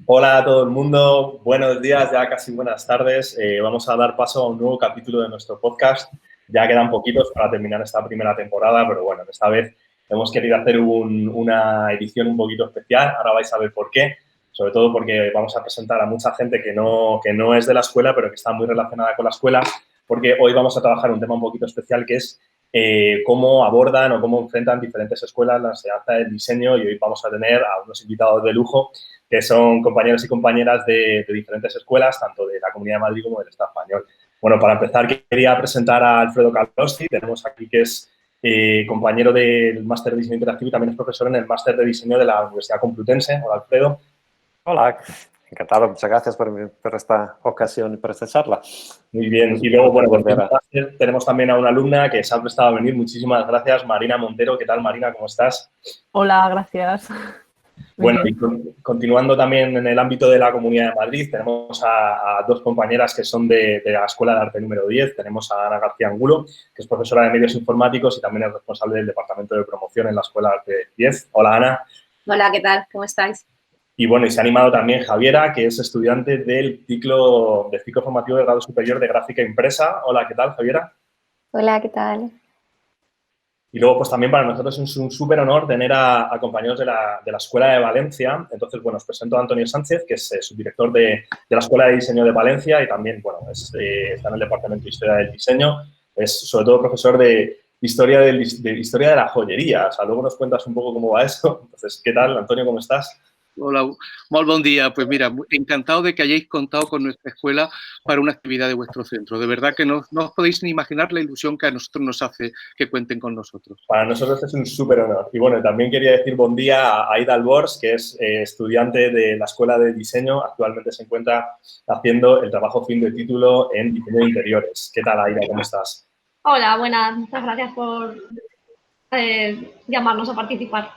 Hola a todo el mundo, buenos días, ya casi buenas tardes. Vamos a dar paso a un nuevo capítulo de nuestro podcast. Ya quedan poquitos para terminar esta primera temporada, pero bueno, esta vez hemos querido hacer una edición un poquito especial. Ahora vais a ver por qué. Sobre todo porque vamos a presentar a mucha gente que no es de la escuela, pero que está muy relacionada con la escuela, porque hoy vamos a trabajar un tema un poquito especial que es cómo abordan o cómo enfrentan diferentes escuelas la enseñanza del diseño, y hoy vamos a tener a unos invitados de lujo que son compañeros y compañeras de diferentes escuelas, tanto de la Comunidad de Madrid como del Estado español. Bueno, para empezar, quería presentar a Alfredo Carlosti. Tenemos aquí que es compañero del Máster de Diseño Interactivo y también es profesor en el Máster de Diseño de la Universidad Complutense. Hola, Alfredo. Hola, encantado. Muchas gracias por esta ocasión y por esta charla. Muy bien. Y luego, bueno, tenemos también a una alumna que se ha prestado a venir. Muchísimas gracias, Marina Montero. ¿Qué tal, Marina? ¿Cómo estás? Hola, gracias. Bueno, y continuando también en el ámbito de la Comunidad de Madrid, tenemos a dos compañeras que son de la Escuela de Arte número 10. Tenemos a Ana García Angulo, que es profesora de Medios Informáticos y también es responsable del Departamento de Promoción en la Escuela de Arte 10. Hola, Ana. Hola, ¿qué tal? ¿Cómo estáis? Y bueno, y se ha animado también Javiera, que es estudiante del ciclo formativo de grado superior de Gráfica Impresa. Hola, ¿qué tal, Javiera? Hola, ¿qué tal? Y luego, pues también para nosotros es un súper honor tener a compañeros de la Escuela de Valencia. Entonces, bueno, os presento a Antonio Sánchez, que es subdirector de la Escuela de Diseño de Valencia y también, bueno, está en el Departamento de Historia del Diseño. Es sobre todo profesor de Historia de la Joyería. O sea, luego nos cuentas un poco cómo va eso. Entonces, ¿qué tal, Antonio? ¿Cómo estás? Hola, muy buen día. Pues mira, encantado de que hayáis contado con nuestra escuela para una actividad de vuestro centro. De verdad que no os podéis ni imaginar la ilusión que a nosotros nos hace que cuenten con nosotros. Para nosotros es un súper honor. Y bueno, también quería decir buen día a Aida Albors, que es estudiante de la Escuela de Diseño. Actualmente se encuentra haciendo el trabajo fin de título en Diseño de Interiores. ¿Qué tal, Aida? ¿Cómo estás? Hola, buenas. Muchas gracias por llamarnos a participar.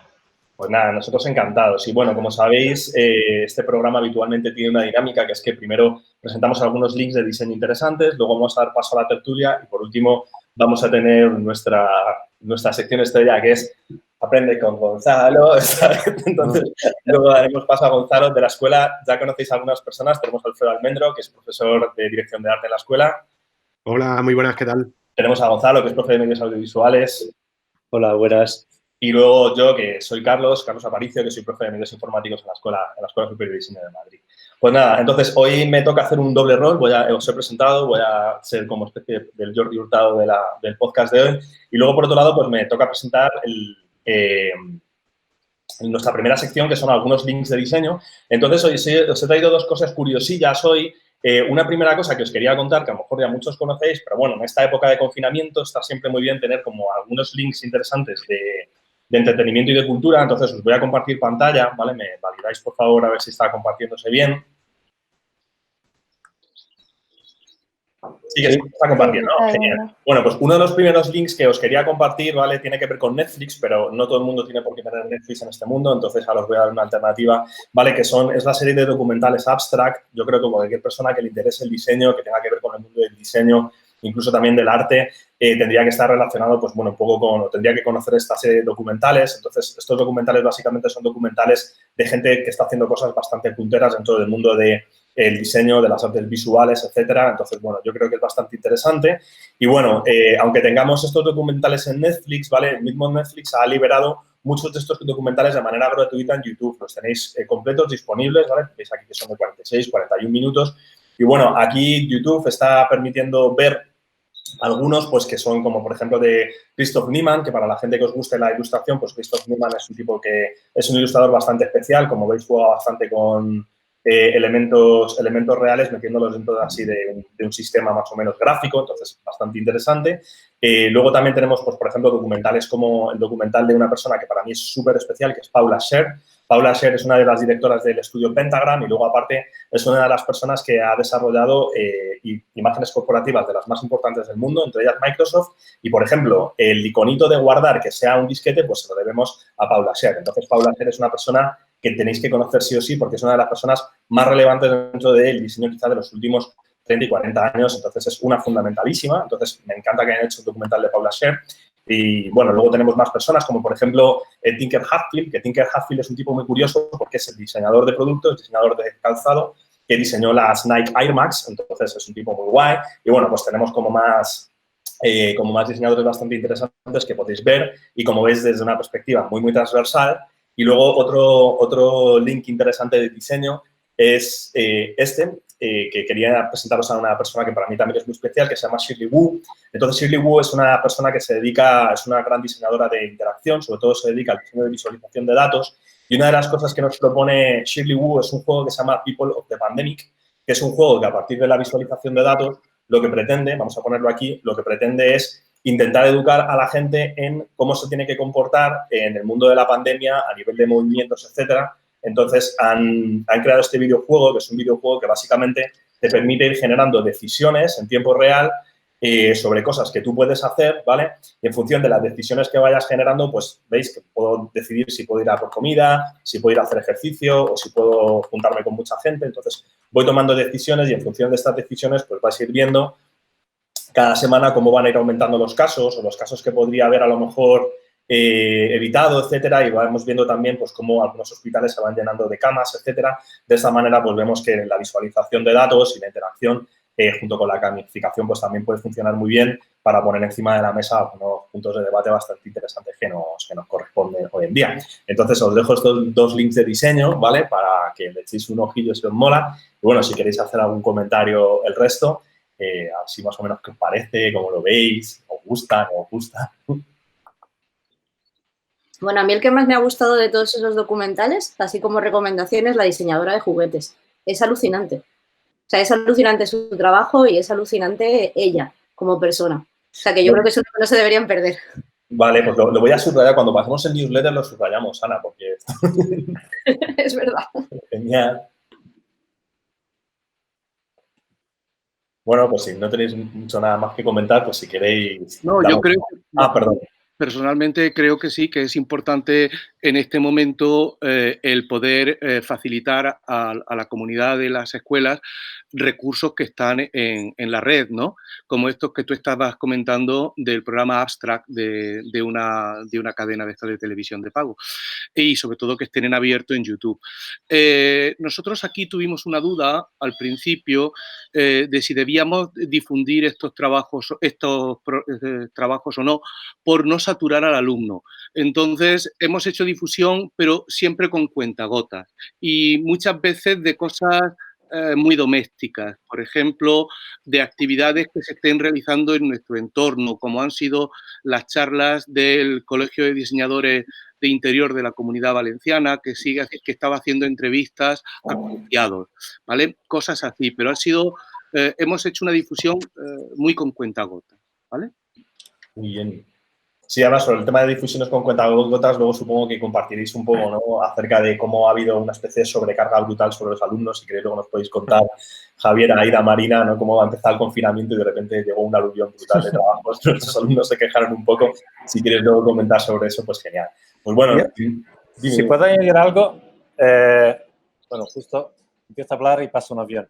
Pues nada, nosotros encantados. Y bueno, como sabéis, este programa habitualmente tiene una dinámica que es que primero presentamos algunos links de diseño interesantes, luego vamos a dar paso a la tertulia y por último vamos a tener nuestra sección estrella que es Aprende con Gonzalo. Entonces, luego daremos paso a Gonzalo de la escuela. Ya conocéis a algunas personas. Tenemos a Alfredo Almendro, que es profesor de Dirección de Arte en la escuela. Hola, muy buenas, ¿qué tal? Tenemos a Gonzalo, que es profe de Medios Audiovisuales. Hola, buenas. Y luego yo, que soy Carlos Aparicio, que soy profe de Medios Informáticos en la Escuela Superior de Diseño de Madrid. Pues nada, entonces hoy me toca hacer un doble rol. Os he presentado, voy a ser como especie del Jordi Hurtado del podcast de hoy. Y luego, por otro lado, pues me toca presentar nuestra primera sección, que son algunos links de diseño. Entonces, hoy os he traído dos cosas curiosillas hoy. Una primera cosa que os quería contar, que a lo mejor ya muchos conocéis, pero bueno, en esta época de confinamiento está siempre muy bien tener como algunos links interesantes de entretenimiento y de cultura. Entonces, os voy a compartir pantalla, ¿vale? Me validáis, por favor, a ver si está compartiéndose bien. Sí, que sí, está compartiendo, ¿no? Genial. Bueno, pues uno de los primeros links que os quería compartir, ¿vale? Tiene que ver con Netflix, pero no todo el mundo tiene por qué tener Netflix en este mundo, entonces ahora os voy a dar una alternativa, ¿vale? Que es la serie de documentales Abstract. Yo creo que cualquier persona que le interese el diseño, que tenga que ver con el mundo del diseño, incluso también del arte, tendría que estar relacionado, pues bueno, un poco o tendría que conocer esta serie de documentales. Entonces, estos documentales básicamente son documentales de gente que está haciendo cosas bastante punteras dentro del mundo del diseño, de las artes visuales, etcétera. Entonces, bueno, yo creo que es bastante interesante. Y bueno, aunque tengamos estos documentales en Netflix, ¿vale? El mismo Netflix ha liberado muchos de estos documentales de manera gratuita en YouTube. Los tenéis completos, disponibles, ¿vale? Veis aquí que son de 46, 41 minutos. Y bueno, aquí YouTube está permitiendo ver algunos, pues, que son como, por ejemplo, de Christoph Niemann, que para la gente que os guste la ilustración, pues Christoph Niemann es un tipo que es un ilustrador bastante especial. Como veis, juega bastante con elementos reales, metiéndolos dentro así de un sistema más o menos gráfico, entonces bastante interesante. Luego también tenemos, pues, por ejemplo, documentales como el documental de una persona que para mí es súper especial, que es Paula Scher. Paula Scher es una de las directoras del estudio Pentagram y luego, aparte, es una de las personas que ha desarrollado imágenes corporativas de las más importantes del mundo, entre ellas Microsoft. Y, por ejemplo, el iconito de guardar que sea un disquete, pues se lo debemos a Paula Scher. Entonces, Paula Scher es una persona que tenéis que conocer sí o sí, porque es una de las personas más relevantes dentro del diseño quizá de los últimos 30 y 40 años. Entonces, es una fundamentalísima. Entonces, me encanta que hayan hecho un documental de Paula Scher. Y, bueno, luego tenemos más personas, como por ejemplo Tinker Hatfield, que Tinker Hatfield es un tipo muy curioso porque es el diseñador de productos, diseñador de calzado, que diseñó las Nike Air Max, entonces es un tipo muy guay. Y, bueno, pues tenemos como más diseñadores bastante interesantes que podéis ver y, como veis, desde una perspectiva muy transversal. Y luego otro link interesante de diseño es que quería presentaros a una persona que para mí también es muy especial, que se llama Shirley Wu. Entonces, Shirley Wu es una persona que es una gran diseñadora de interacción, sobre todo se dedica al diseño de visualización de datos. Y una de las cosas que nos propone Shirley Wu es un juego que se llama People of the Pandemic, que es un juego que a partir de la visualización de datos lo que pretende, vamos a ponerlo aquí, lo que pretende es intentar educar a la gente en cómo se tiene que comportar en el mundo de la pandemia a nivel de movimientos, etcétera. Entonces, han creado este videojuego, que es un videojuego que básicamente te permite ir generando decisiones en tiempo real sobre cosas que tú puedes hacer, ¿vale? Y en función de las decisiones que vayas generando, pues veis que puedo decidir si puedo ir a por comida, si puedo ir a hacer ejercicio o si puedo juntarme con mucha gente. Entonces, voy tomando decisiones y en función de estas decisiones, pues vais a ir viendo cada semana cómo van a ir aumentando los casos o los casos que podría haber a lo mejor evitado, etcétera, y vamos viendo también pues cómo algunos hospitales se van llenando de camas, etcétera. De esta manera, pues vemos que la visualización de datos y la interacción junto con la gamificación, pues también puede funcionar muy bien para poner encima de la mesa unos puntos de debate bastante interesantes que nos corresponden hoy en día. Entonces, os dejo estos dos links de diseño, ¿vale? Para que le echéis un ojillo si os mola. Y, bueno, si queréis hacer algún comentario el resto, así más o menos qué os parece, cómo lo veis, os gusta, no os gusta. Bueno, a mí el que más me ha gustado de todos esos documentales, así como recomendaciones, la diseñadora de juguetes. Es alucinante. O sea, es alucinante su trabajo y es alucinante ella como persona. O sea, que yo creo que eso no se deberían perder. Vale, pues lo voy a subrayar. Cuando pasemos el newsletter lo subrayamos, Ana, porque... Es verdad. Genial. Bueno, pues si no tenéis mucho nada más que comentar, pues si queréis... No, yo creo... perdón. Personalmente creo que sí, que es importante en este momento el poder facilitar a la comunidad de las escuelas recursos que están en la red, ¿no? Como estos que tú estabas comentando del programa Abstract de una cadena de esta de televisión de pago. Y sobre todo que estén en abierto en YouTube. Nosotros aquí tuvimos una duda al principio de si debíamos difundir estos trabajos o no, por no saturar al alumno. Entonces, hemos hecho difusión, pero siempre con cuentagotas y muchas veces de cosas muy domésticas, por ejemplo, de actividades que se estén realizando en nuestro entorno, como han sido las charlas del Colegio de Diseñadores de Interior de la Comunidad Valenciana, que estaba haciendo entrevistas a colegiados, ¿vale? Cosas así, pero hemos hecho una difusión muy con cuentagotas, ¿vale? Muy bien. Sí, además, sobre el tema de difusiones con cuentagotas, luego supongo que compartiréis un poco, ¿no?, acerca de cómo ha habido una especie de sobrecarga brutal sobre los alumnos. Si queréis, luego nos podéis contar, Javier, Aida, Marina, ¿no?, cómo va a empezar el confinamiento y de repente llegó un aluvión brutal de trabajos. Nuestros alumnos se quejaron un poco. Si quieres luego comentar sobre eso, pues genial. Pues bueno, dime. Si puedo añadir algo, bueno, justo empiezo a hablar y pasa un avión.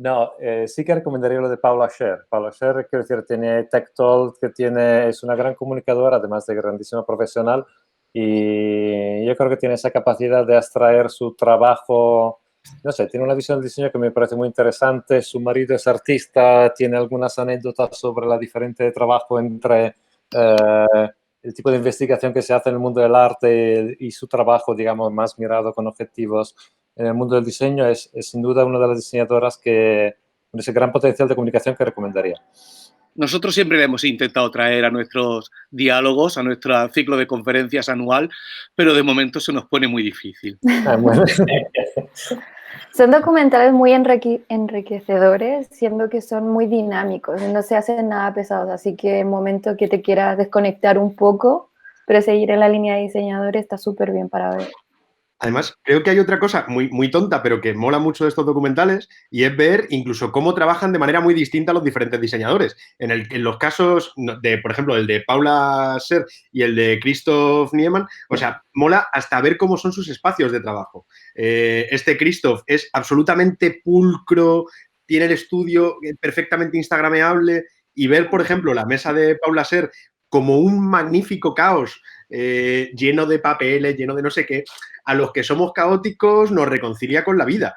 No, sí que recomendaría lo de Paula Scher. Paula Scher, quiero decir, tiene Tech Talk, es una gran comunicadora, además de grandísima profesional, y yo creo que tiene esa capacidad de abstraer su trabajo, no sé, tiene una visión del diseño que me parece muy interesante. Su marido es artista, tiene algunas anécdotas sobre la diferencia de trabajo entre el tipo de investigación que se hace en el mundo del arte y su trabajo, digamos, más mirado con objetivos en el mundo del diseño. Es sin duda una de las diseñadoras con ese gran potencial de comunicación que recomendaría. Nosotros siempre le hemos intentado traer a nuestros diálogos, a nuestro ciclo de conferencias anual, pero de momento se nos pone muy difícil. Bueno. Son documentales muy enriquecedores, siendo que son muy dinámicos, no se hacen nada pesados, así que en el momento que te quieras desconectar un poco, pero seguir en la línea de diseñador está súper bien para ver. Además, creo que hay otra cosa muy tonta, pero que mola mucho de estos documentales, y es ver incluso cómo trabajan de manera muy distinta los diferentes diseñadores. En los casos de, por ejemplo, el de Paula Scher y el de Christoph Niemann, o sea, mola hasta ver cómo son sus espacios de trabajo. Christoph es absolutamente pulcro, tiene el estudio perfectamente instagrameable y ver, por ejemplo, la mesa de Paula Scher como un magnífico caos lleno de papeles, lleno de no sé qué, a los que somos caóticos nos reconcilia con la vida.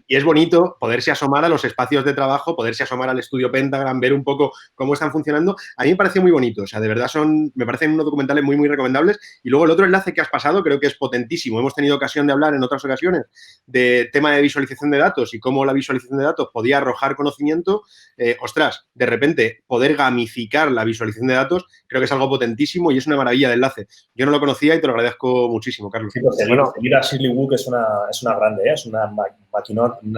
Y es bonito poderse asomar a los espacios de trabajo, poderse asomar al estudio Pentagram, ver un poco cómo están funcionando. A mí me parece muy bonito, o sea, de verdad me parecen unos documentales muy, muy recomendables. Y luego el otro enlace que has pasado creo que es potentísimo. Hemos tenido ocasión de hablar en otras ocasiones de tema de visualización de datos y cómo la visualización de datos podía arrojar conocimiento. Ostras, de repente poder gamificar la visualización de datos creo que es algo potentísimo y es una maravilla de enlace. Yo no lo conocía y te lo agradezco muchísimo, Carlos. Sí, pues seguir a Shirley Wu, que es una grande, es una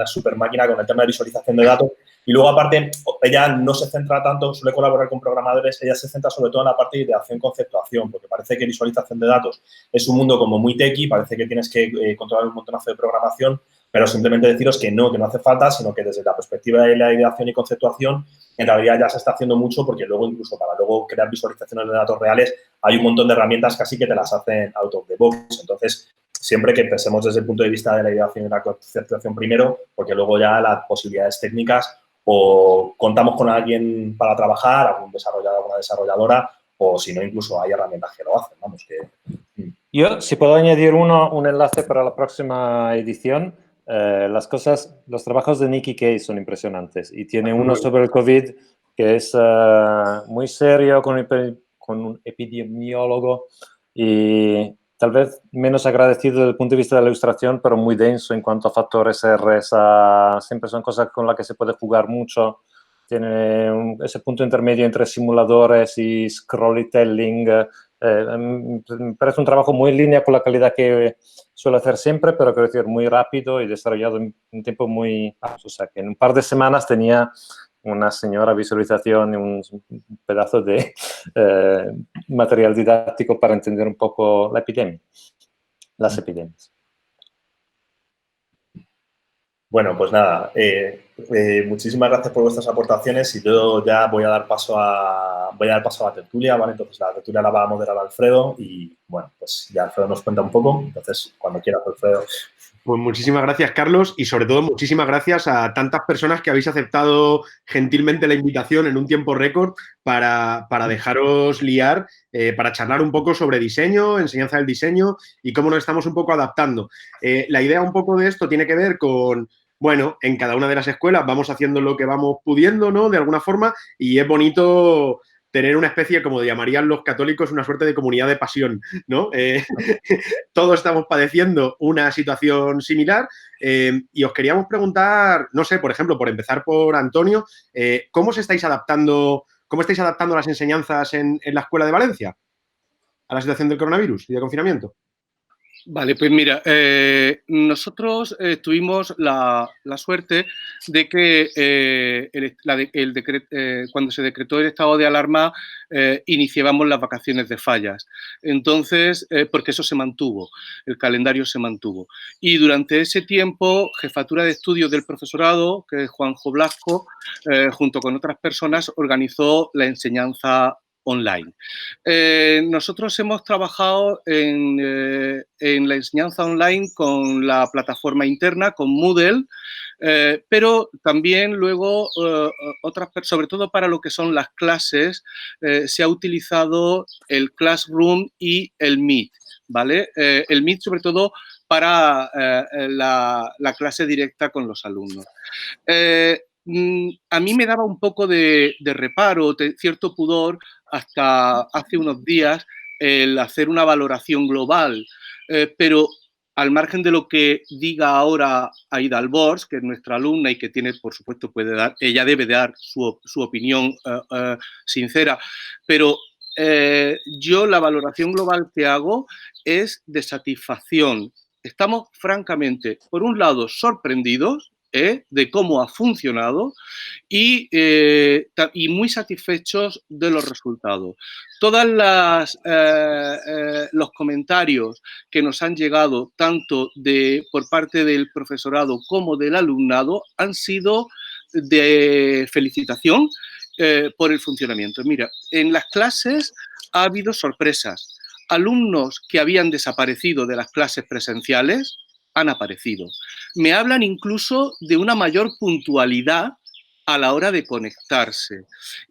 super máquina con el tema de visualización de datos. Y luego, aparte, ella no se centra tanto, suele colaborar con programadores, ella se centra sobre todo en la parte de ideación y conceptuación, porque parece que visualización de datos es un mundo como muy techy, parece que tienes que controlar un montonazo de programación, pero simplemente deciros que no hace falta, sino que desde la perspectiva de la ideación y conceptuación, en realidad ya se está haciendo mucho, porque luego incluso para luego crear visualizaciones de datos reales hay un montón de herramientas casi que te las hacen out of the box. Entonces, siempre que pensemos desde el punto de vista de la ideación y la conceptuación primero, porque luego ya las posibilidades técnicas o contamos con alguien para trabajar, algún desarrollador, alguna desarrolladora, o si no, incluso hay herramientas que lo hacen. Vamos, que... Yo, si puedo añadir un enlace para la próxima edición, los trabajos de Nicky Kay son impresionantes y tiene uno sobre el COVID que es muy serio con un epidemiólogo y tal vez menos agradecido desde el punto de vista de la ilustración, pero muy denso en cuanto a factores R. Siempre son cosas con las que se puede jugar mucho. Tiene ese punto intermedio entre simuladores y scrollytelling. Me parece un trabajo muy en línea con la calidad que suelo hacer siempre, pero quiero decir muy rápido y desarrollado en un tiempo muy... O sea, que en un par de semanas tenía una señora visualización y un pedazo de material didáctico para entender un poco la epidemia, las epidemias. Bueno, pues nada, muchísimas gracias por vuestras aportaciones y yo ya voy a dar paso a la tertulia, ¿vale? Entonces la tertulia la va a moderar Alfredo y, bueno, pues ya Alfredo nos cuenta un poco, entonces cuando quieras, Alfredo. Pues muchísimas gracias, Carlos, y sobre todo muchísimas gracias a tantas personas que habéis aceptado gentilmente la invitación en un tiempo récord para dejaros liar, para charlar un poco sobre diseño, enseñanza del diseño y cómo nos estamos un poco adaptando. La idea un poco de esto tiene que ver con... Bueno, en cada una de las escuelas vamos haciendo lo que vamos pudiendo, ¿no? De alguna forma, y es bonito tener una especie, como llamarían los católicos, una suerte de comunidad de pasión, ¿no? Todos estamos padeciendo una situación similar y os queríamos preguntar, no sé, por ejemplo, por empezar por Antonio, ¿cómo estáis adaptando las enseñanzas en la Escuela de Valencia a la situación del coronavirus y de confinamiento? Vale, pues mira, nosotros tuvimos la suerte de que cuando se decretó el estado de alarma iniciábamos las vacaciones de fallas. Entonces, porque eso se mantuvo, el calendario se mantuvo. Y durante ese tiempo, Jefatura de Estudios del Profesorado, que es Juanjo Blasco, junto con otras personas, organizó la enseñanza online. Nosotros hemos trabajado en la enseñanza online con la plataforma interna, con Moodle, pero también luego sobre todo para lo que son las clases, se ha utilizado el Classroom y el Meet, ¿vale? El Meet sobre todo para la clase directa con los alumnos. A mí me daba un poco de reparo, de cierto pudor, hasta hace unos días, el hacer una valoración global, pero al margen de lo que diga ahora Aida Albors, que es nuestra alumna y que tiene, por supuesto, ella debe dar su opinión sincera, pero yo la valoración global que hago es de satisfacción. Estamos francamente, por un lado, sorprendidos de cómo ha funcionado y muy satisfechos de los resultados. Todos los comentarios que nos han llegado, tanto por parte del profesorado como del alumnado, han sido de felicitación por el funcionamiento. Mira, en las clases ha habido sorpresas. Alumnos que habían desaparecido de las clases presenciales han aparecido. Me hablan incluso de una mayor puntualidad a la hora de conectarse.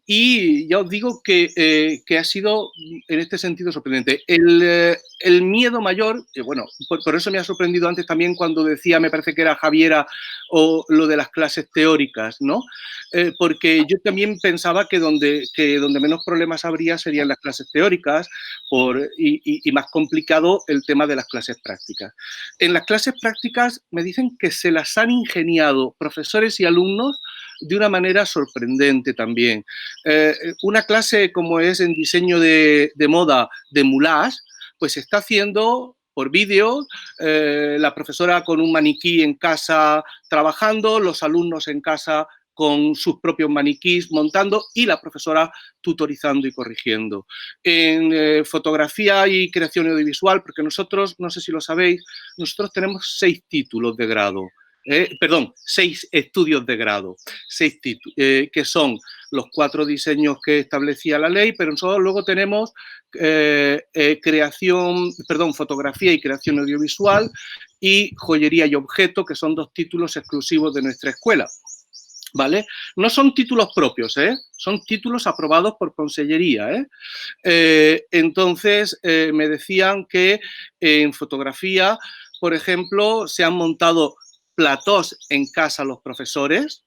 Y ya os digo que ha sido en este sentido sorprendente. El miedo mayor, bueno, por eso me ha sorprendido antes también cuando decía, me parece que era Javiera, o lo de las clases teóricas, ¿no? Porque yo también pensaba que donde menos problemas habría serían las clases teóricas y más complicado el tema de las clases prácticas. En las clases prácticas me dicen que se las han ingeniado profesores y alumnos de una manera sorprendente también. Una clase como es en diseño de moda de moulage, pues se está haciendo por vídeo, la profesora con un maniquí en casa trabajando, los alumnos en casa con sus propios maniquís montando y la profesora tutorizando y corrigiendo. En fotografía y creación audiovisual, porque nosotros, no sé si lo sabéis, nosotros tenemos 6 títulos de grado. 6 estudios de grado, 6 que son los 4 diseños que establecía la ley, pero nosotros luego tenemos fotografía y creación audiovisual y joyería y objeto, que son 2 títulos exclusivos de nuestra escuela. ¿Vale? No son títulos propios, son títulos aprobados por consellería. Entonces, me decían que en fotografía, por ejemplo, se han montado platós en casa los profesores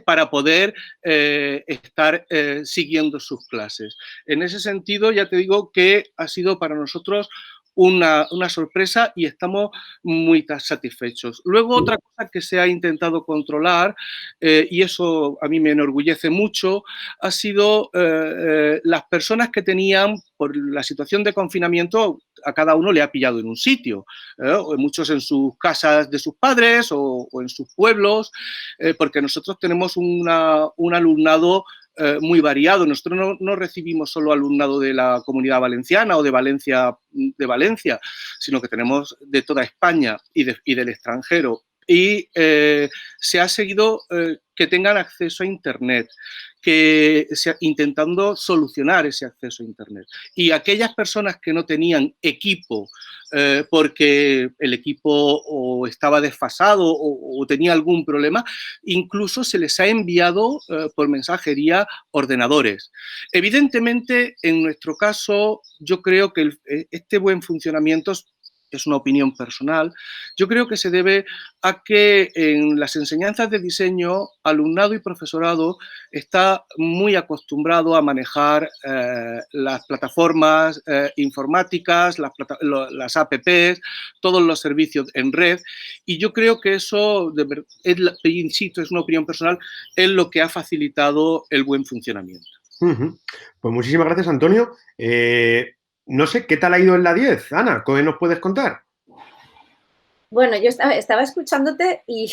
para poder estar siguiendo sus clases. En ese sentido, ya te digo que ha sido para nosotros una sorpresa y estamos muy satisfechos. Luego, otra cosa que se ha intentado controlar, y eso a mí me enorgullece mucho, ha sido las personas que tenían, por la situación de confinamiento, a cada uno le ha pillado en un sitio, muchos en sus casas de sus padres o en sus pueblos, porque nosotros tenemos un alumnado muy variado. Nosotros no recibimos solo alumnado de la Comunidad Valenciana o de Valencia, sino que tenemos de toda España y del extranjero. Y se ha seguido que tengan acceso a Internet, intentando solucionar ese acceso a Internet. Y aquellas personas que no tenían equipo, porque el equipo o estaba desfasado o tenía algún problema, incluso se les ha enviado por mensajería ordenadores. Evidentemente, en nuestro caso, yo creo que este buen funcionamiento es una opinión personal, yo creo que se debe a que en las enseñanzas de diseño, alumnado y profesorado está muy acostumbrado a manejar las plataformas informáticas, las apps, todos los servicios en red, y yo creo que eso, insisto, es una opinión personal, es lo que ha facilitado el buen funcionamiento. Pues muchísimas gracias, Antonio. No sé, ¿qué tal ha ido en la 10? Ana, ¿qué nos puedes contar? Bueno, yo estaba escuchándote y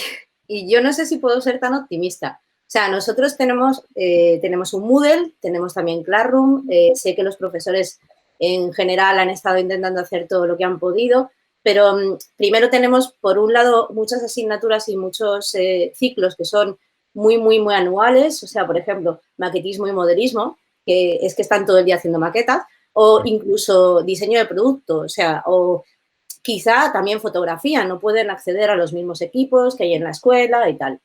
yo no sé si puedo ser tan optimista. O sea, nosotros tenemos un Moodle, tenemos también Classroom, sé que los profesores en general han estado intentando hacer todo lo que han podido, pero primero tenemos, por un lado, muchas asignaturas y muchos ciclos que son muy, muy, muy anuales, o sea, por ejemplo, maquetismo y modelismo, que es que están todo el día haciendo maquetas, o incluso diseño de producto, o sea, o quizá también fotografía, no pueden acceder a los mismos equipos que hay en la escuela y tal.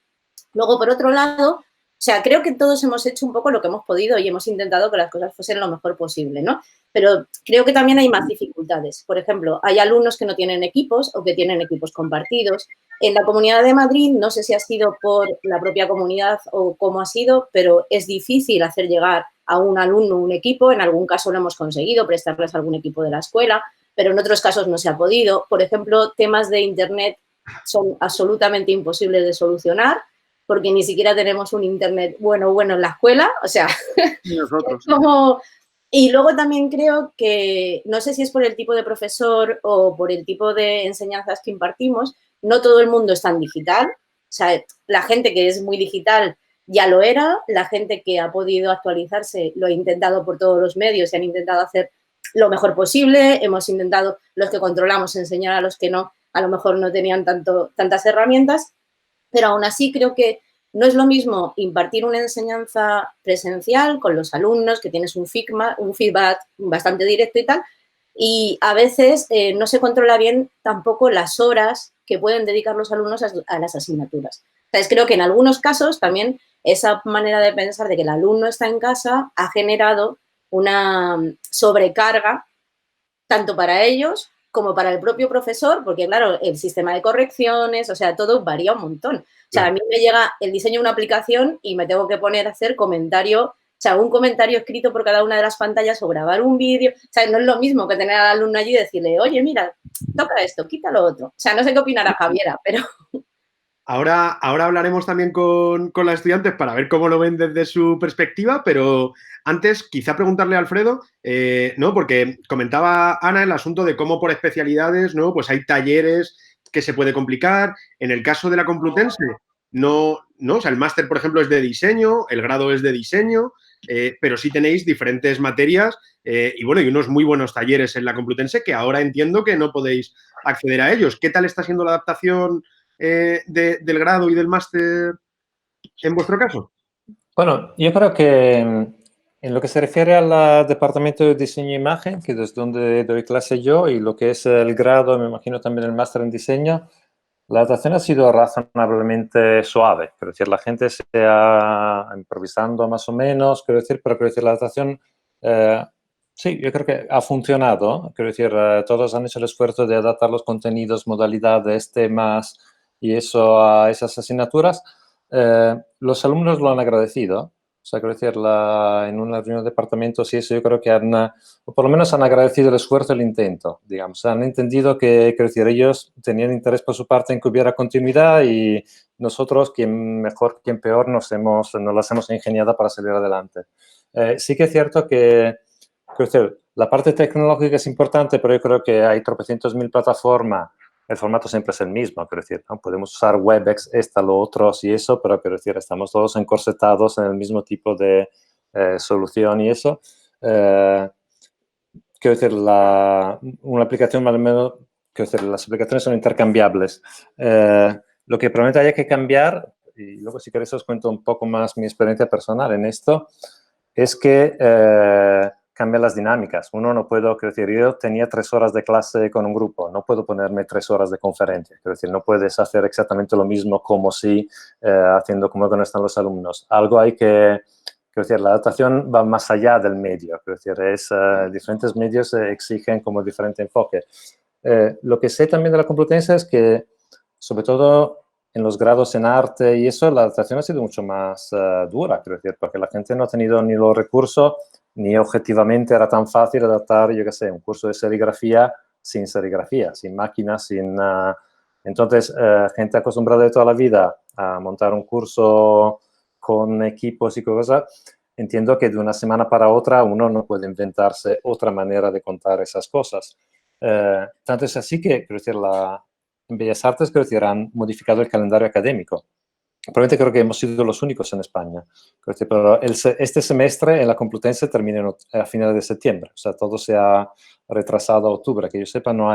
Luego, por otro lado, o sea, creo que todos hemos hecho un poco lo que hemos podido y hemos intentado que las cosas fuesen lo mejor posible, ¿no? Pero creo que también hay más dificultades. Por ejemplo, hay alumnos que no tienen equipos o que tienen equipos compartidos. En la Comunidad de Madrid, no sé si ha sido por la propia comunidad o cómo ha sido, pero es difícil hacer llegar a un alumno un equipo. En algún caso lo hemos conseguido, prestarles algún equipo de la escuela, pero en otros casos no se ha podido. Por ejemplo, temas de Internet son absolutamente imposibles de solucionar porque ni siquiera tenemos un Internet bueno en la escuela. O sea, nosotros. Es como... Y luego también creo que, no sé si es por el tipo de profesor o por el tipo de enseñanzas que impartimos, no todo el mundo es tan digital. O sea, la gente que es muy digital ya lo era, la gente que ha podido actualizarse lo ha intentado por todos los medios y han intentado hacer lo mejor posible. Hemos intentado, los que controlamos, enseñar a los que no, a lo mejor no tenían tantas herramientas, pero aún así creo que no es lo mismo impartir una enseñanza presencial con los alumnos, que tienes un feedback bastante directo y tal, y a veces no se controla bien tampoco las horas que pueden dedicar los alumnos a las asignaturas. Entonces, creo que en algunos casos también esa manera de pensar de que el alumno está en casa ha generado una sobrecarga tanto para ellos como para el propio profesor, porque claro, el sistema de correcciones, o sea, todo varía un montón. O sea, a mí me llega el diseño de una aplicación y me tengo que poner a hacer comentario, o sea, un comentario escrito por cada una de las pantallas o grabar un vídeo. O sea, no es lo mismo que tener al alumno allí y decirle, oye, mira, toca esto, quita lo otro. O sea, no sé qué opinará Javiera, pero... Ahora hablaremos también con las estudiantes para ver cómo lo ven desde su perspectiva, pero antes quizá preguntarle a Alfredo, ¿no? Porque comentaba Ana el asunto de cómo por especialidades, ¿no? Pues hay talleres que se puede complicar. En el caso de la Complutense, no, o sea, el máster, por ejemplo, es de diseño, el grado es de diseño, pero sí tenéis diferentes materias y bueno, y unos muy buenos talleres en la Complutense que ahora entiendo que no podéis acceder a ellos. ¿Qué tal está siendo la adaptación del grado y del máster en vuestro caso? Bueno, yo creo que en lo que se refiere al departamento de diseño e imagen, que es donde doy clase yo, y lo que es el grado, me imagino también el máster en diseño, la adaptación ha sido razonablemente suave. Quiero decir, la gente se ha improvisando más o menos, quiero decir, pero quiero decir, la adaptación, sí, yo creo que ha funcionado. Quiero decir, todos han hecho el esfuerzo de adaptar los contenidos, modalidades, temas y eso a esas asignaturas. Los alumnos lo han agradecido. O sea, quiero decir, en una reunión de departamentos y eso yo creo que o por lo menos han agradecido el esfuerzo, el intento, digamos. Han entendido que, quiero decir, ellos tenían interés por su parte en que hubiera continuidad y nosotros, quien mejor, quien peor, nos las hemos ingeniado para salir adelante. Sí que es cierto que, quiero decir, la parte tecnológica es importante, pero yo creo que hay tropecientos mil plataformas. El formato siempre es el mismo, quiero decir, ¿no? Podemos usar Webex, lo otro y eso, pero quiero decir, estamos todos encorsetados en el mismo tipo de solución y eso. Quiero decir, una aplicación más o menos, quiero decir, las aplicaciones son intercambiables. Lo que probablemente haya que cambiar, y luego si queréis os cuento un poco más mi experiencia personal en esto, es que cambian las dinámicas. Uno no puedo, quiero decir, yo tenía 3 horas de clase con un grupo, no puedo ponerme 3 horas de conferencia. Quiero decir, no puedes hacer exactamente lo mismo como si haciendo como cuando están los alumnos. Algo hay que, quiero decir, la adaptación va más allá del medio. Quiero decir, diferentes medios exigen como diferente enfoque. Lo que sé también de la Complutense es que, sobre todo en los grados en arte y eso, la adaptación ha sido mucho más dura, quiero decir, porque la gente no ha tenido ni los recursos, ni objetivamente era tan fácil adaptar, yo qué sé, un curso de serigrafía, sin máquinas, sin... entonces, gente acostumbrada de toda la vida a montar un curso con equipos y cosas, entiendo que de una semana para otra uno no puede inventarse otra manera de contar esas cosas. Tanto es así que, quiero decir, en Bellas Artes, creo que han modificado el calendario académico. Probablemente creo que hemos sido los únicos en España. Pero este semestre en la Complutense termina a finales de septiembre. O sea, todo se ha retrasado a octubre. Que yo sepa, no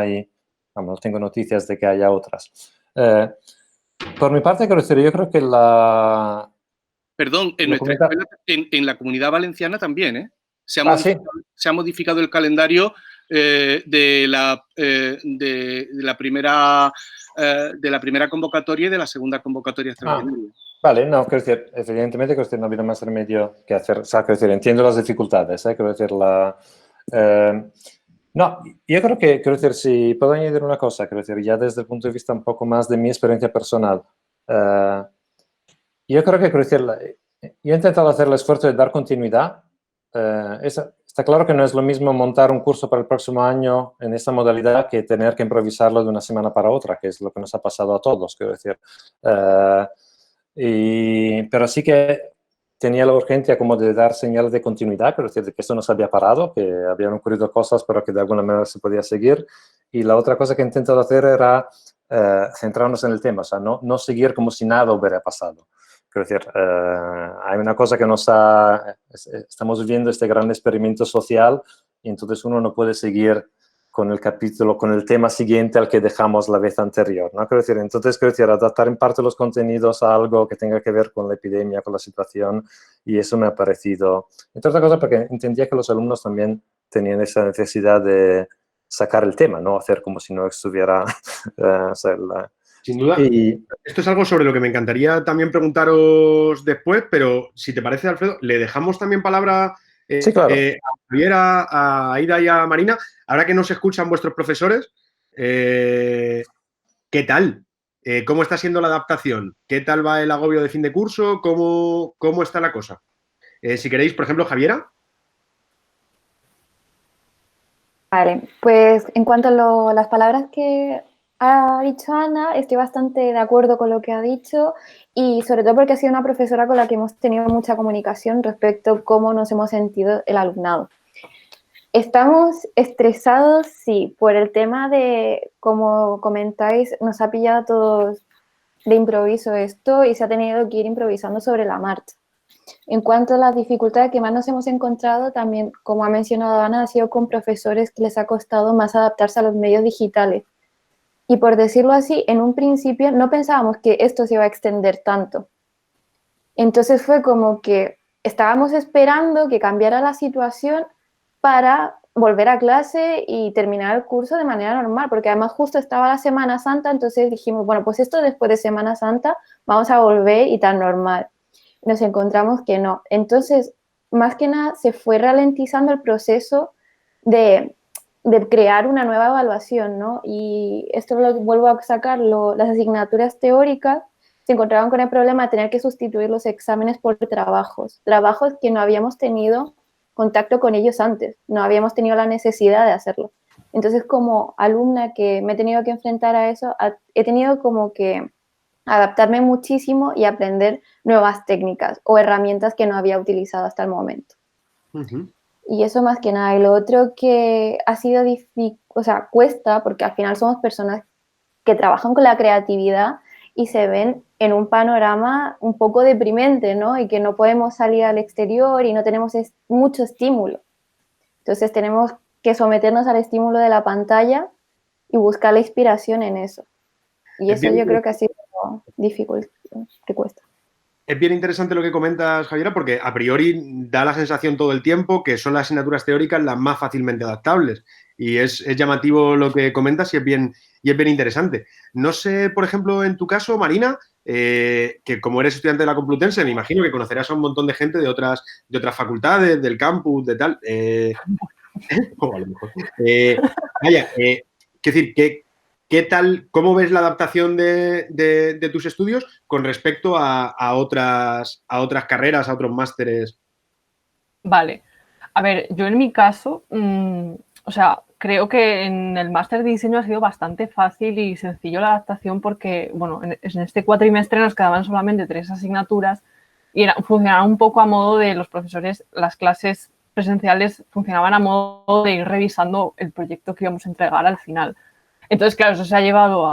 tengo noticias de que haya otras. Por mi parte, quiero decir, yo creo que Perdón, en nuestra escuela, en la Comunidad Valenciana también, ¿eh? Se ha modificado el calendario de la primera convocatoria y de la segunda convocatoria extraordinaria. Vale, no, quiero decir, evidentemente quiero decir, no ha habido más remedio que hacer, o sea, quiero decir, entiendo las dificultades, quiero decir, no, yo creo que, quiero decir, si puedo añadir una cosa, quiero decir, ya desde el punto de vista un poco más de mi experiencia personal, yo creo que, quiero decir, yo he intentado hacer el esfuerzo de dar continuidad. Está claro que no es lo mismo montar un curso para el próximo año en esta modalidad que tener que improvisarlo de una semana para otra, que es lo que nos ha pasado a todos, quiero decir. Pero sí que tenía la urgencia como de dar señales de continuidad, quiero decir, de que esto no se había parado, que habían ocurrido cosas, pero que de alguna manera se podía seguir. Y la otra cosa que he intentado hacer era centrarnos en el tema, o sea, no seguir como si nada hubiera pasado. Quiero decir, hay una cosa que estamos viviendo este gran experimento social y entonces uno no puede seguir con el capítulo, con el tema siguiente al que dejamos la vez anterior, ¿no? Quiero decir, entonces, quiero decir, adaptar en parte los contenidos a algo que tenga que ver con la epidemia, con la situación, y eso me ha parecido, entre otras cosas, porque entendía que los alumnos también tenían esa necesidad de sacar el tema, ¿no? Hacer como si no estuviera, o sea, Sin duda. Y Esto es algo sobre lo que me encantaría también preguntaros después, pero si te parece, Alfredo, le dejamos también palabra sí, claro. a Javier, a Aida y a Marina. Ahora que nos escuchan vuestros profesores, ¿qué tal? ¿Cómo está siendo la adaptación? ¿Qué tal va el agobio de fin de curso? ¿Cómo está la cosa? Si queréis, por ejemplo, Javiera. Vale, pues en cuanto a las palabras que ha dicho Ana, estoy bastante de acuerdo con lo que ha dicho y sobre todo porque ha sido una profesora con la que hemos tenido mucha comunicación respecto a cómo nos hemos sentido el alumnado. Estamos estresados, sí, por el tema de, como comentáis, nos ha pillado a todos de improviso esto y se ha tenido que ir improvisando sobre la marcha. En cuanto a las dificultades que más nos hemos encontrado, también, como ha mencionado Ana, ha sido con profesores que les ha costado más adaptarse a los medios digitales. Y por decirlo así, en un principio no pensábamos que esto se iba a extender tanto. Entonces fue como que estábamos esperando que cambiara la situación para volver a clase y terminar el curso de manera normal, porque además justo estaba la Semana Santa, entonces dijimos, bueno, pues esto después de Semana Santa vamos a volver y tan normal. Nos encontramos que no. Entonces, más que nada, se fue ralentizando el proceso de crear una nueva evaluación, ¿no? Y esto lo vuelvo a sacar, las asignaturas teóricas se encontraban con el problema de tener que sustituir los exámenes por trabajos que no habíamos tenido contacto con ellos antes, no habíamos tenido la necesidad de hacerlo. Entonces, como alumna que me he tenido que enfrentar a eso, he tenido como que adaptarme muchísimo y aprender nuevas técnicas o herramientas que no había utilizado hasta el momento. Y eso más que nada. Y lo otro que ha sido difícil, o sea, cuesta, porque al final somos personas que trabajan con la creatividad y se ven en un panorama un poco deprimente, ¿no? Y que no podemos salir al exterior y no tenemos mucho estímulo. Entonces tenemos que someternos al estímulo de la pantalla y buscar la inspiración en eso. Y eso yo creo que ha sido difícil, que cuesta. Es bien interesante lo que comentas, Javiera, porque a priori da la sensación todo el tiempo que son las asignaturas teóricas las más fácilmente adaptables. Y es llamativo lo que comentas y es bien interesante. No sé, por ejemplo, en tu caso, Marina, que como eres estudiante de la Complutense, me imagino que conocerás a un montón de gente de otras facultades, del campus, de tal. O a lo mejor. Vaya, quiero decir, ¿qué tal, cómo ves la adaptación de tus estudios con respecto a otras carreras, a otros másteres? Vale. A ver, yo en mi caso, o sea, creo que en el máster de diseño ha sido bastante fácil y sencillo la adaptación porque, bueno, en este cuatrimestre nos quedaban solamente 3 asignaturas y funcionaba un poco a modo de los profesores, las clases presenciales funcionaban a modo de ir revisando el proyecto que íbamos a entregar al final. Entonces, claro, eso se ha llevado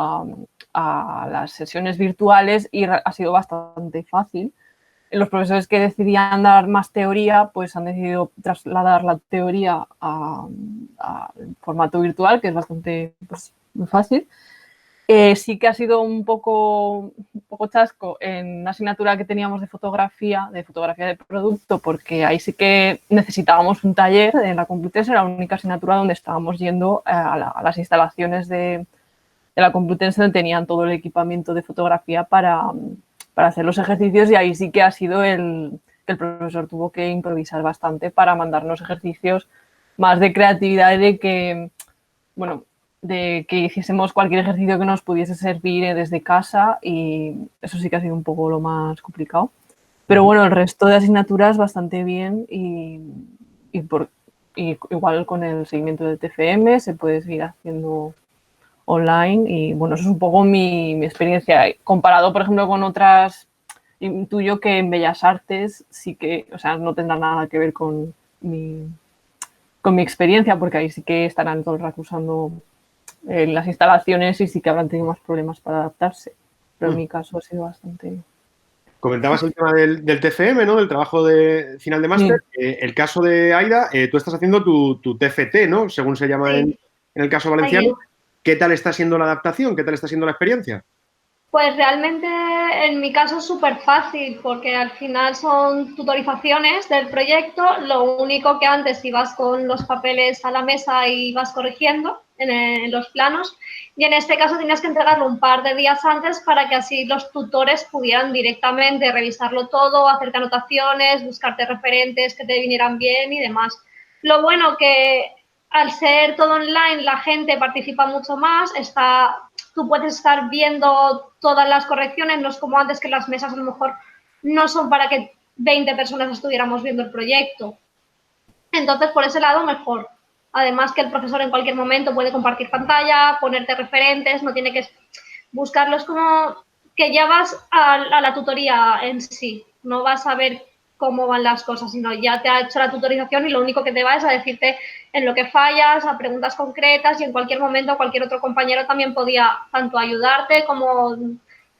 a las sesiones virtuales y ha sido bastante fácil. Los profesores que decidían dar más teoría, pues han decidido trasladar la teoría al formato virtual, que es bastante muy fácil. Sí que ha sido un poco chasco en una asignatura que teníamos de fotografía de producto, porque ahí sí que necesitábamos un taller en la Complutense, era la única asignatura donde estábamos yendo a las instalaciones de la Complutense, donde tenían todo el equipamiento de fotografía para hacer los ejercicios, y ahí sí que ha sido que el profesor tuvo que improvisar bastante para mandarnos ejercicios más de creatividad y de que, bueno, de que hiciésemos cualquier ejercicio que nos pudiese servir desde casa, y eso sí que ha sido un poco lo más complicado. Pero bueno, el resto de asignaturas bastante bien y igual con el seguimiento del TFM se puede seguir haciendo online y bueno, eso es un poco mi experiencia. Comparado, por ejemplo, con otras, intuyo que en Bellas Artes sí que, o sea, no tendrá nada que ver con mi experiencia, porque ahí sí que estarán todo el rato usando las instalaciones y sí que habrán tenido más problemas para adaptarse. Pero en mi caso ha sido bastante... Comentabas el tema del TFM, ¿no? Del trabajo de final de máster. El caso de Aida, tú estás haciendo tu TFT, ¿no? Según se llama en el caso valenciano. ¿Qué tal está siendo la adaptación? ¿Qué tal está siendo la experiencia? Pues realmente en mi caso es súper fácil porque al final son tutorizaciones del proyecto, lo único que antes ibas con los papeles a la mesa y vas corrigiendo en los planos y en este caso tienes que entregarlo un par de días antes para que así los tutores pudieran directamente revisarlo todo, hacerte anotaciones, buscarte referentes que te vinieran bien y demás. Lo bueno que al ser todo online la gente participa mucho más, tú puedes estar viendo todas las correcciones, no es como antes que las mesas a lo mejor no son para que 20 personas estuviéramos viendo el proyecto. Entonces, por ese lado, mejor. Además que el profesor en cualquier momento puede compartir pantalla, ponerte referentes, no tiene que buscarlo. Es como que ya vas a la tutoría en sí, no vas a ver cómo van las cosas, sino ya te ha hecho la tutorización y lo único que te va es a decirte en lo que fallas, a preguntas concretas y en cualquier momento cualquier otro compañero también podía tanto ayudarte como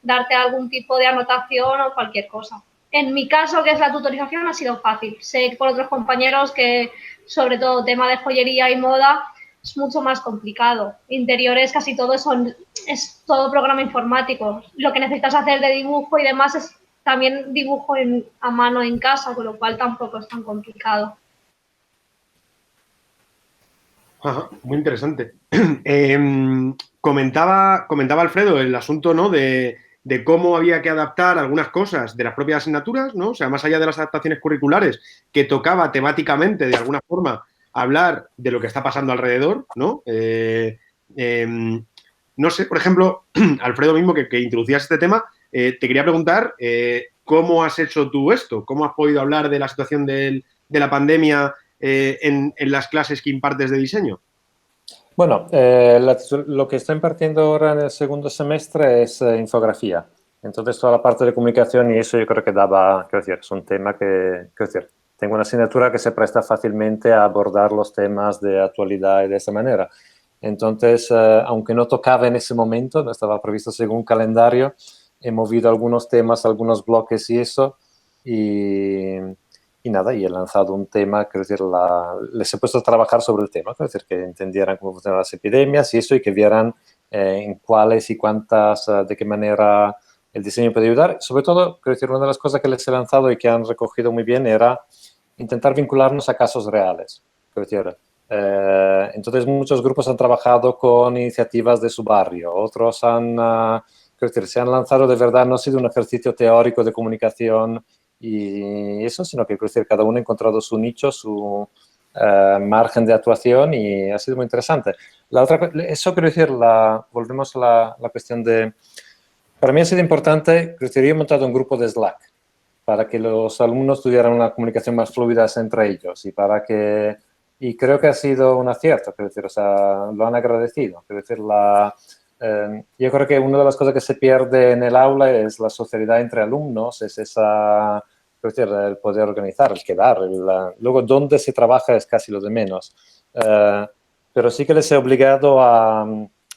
darte algún tipo de anotación o cualquier cosa. En mi caso, que es la tutorización, ha sido fácil. Sé por otros compañeros que, sobre todo tema de joyería y moda, es mucho más complicado. Interiores, casi todo es todo programa informático. Lo que necesitas hacer de dibujo y demás es también dibujo a mano en casa, con lo cual tampoco es tan complicado. Ajá, muy interesante. Comentaba Alfredo el asunto, ¿no?, de cómo había que adaptar algunas cosas de las propias asignaturas, ¿no? O sea, más allá de las adaptaciones curriculares, que tocaba temáticamente, de alguna forma, hablar de lo que está pasando alrededor, ¿no? No sé, por ejemplo, Alfredo mismo, que introducías este tema, te quería preguntar cómo has hecho tú esto, cómo has podido hablar de la situación de la pandemia en las clases que impartes de diseño. Bueno, lo que estoy impartiendo ahora en el segundo semestre es infografía. Entonces, toda la parte de comunicación y eso yo creo que quiero decir, es un tema quiero decir, tengo una asignatura que se presta fácilmente a abordar los temas de actualidad y de esa manera. Entonces, aunque no tocaba en ese momento, no estaba previsto según calendario, he movido algunos temas, algunos bloques y eso, y nada, y he lanzado un tema, quiero decir, les he puesto a trabajar sobre el tema, quiero decir, que entendieran cómo funcionan las epidemias y eso, y que vieran en cuáles y cuántas, de qué manera el diseño puede ayudar. Sobre todo, quiero decir, una de las cosas que les he lanzado y que han recogido muy bien era intentar vincularnos a casos reales. Quiero decir, entonces, muchos grupos han trabajado con iniciativas de su barrio, otros quiero decir, se han lanzado de verdad, no ha sido un ejercicio teórico de comunicación y eso, sino que quiero decir, cada uno ha encontrado su nicho, su margen de actuación y ha sido muy interesante. Eso quiero decir, volvemos a la cuestión de, para mí ha sido importante, quiero decir, yo he montado un grupo de Slack para que los alumnos tuvieran una comunicación más fluida entre ellos y creo que ha sido un acierto, quiero decir, o sea, lo han agradecido. Quiero decir, yo creo que una de las cosas que se pierde en el aula es la socialidad entre alumnos, es quiero decir, el poder organizar, el quedar. Luego, dónde se trabaja es casi lo de menos. Pero sí que les he obligado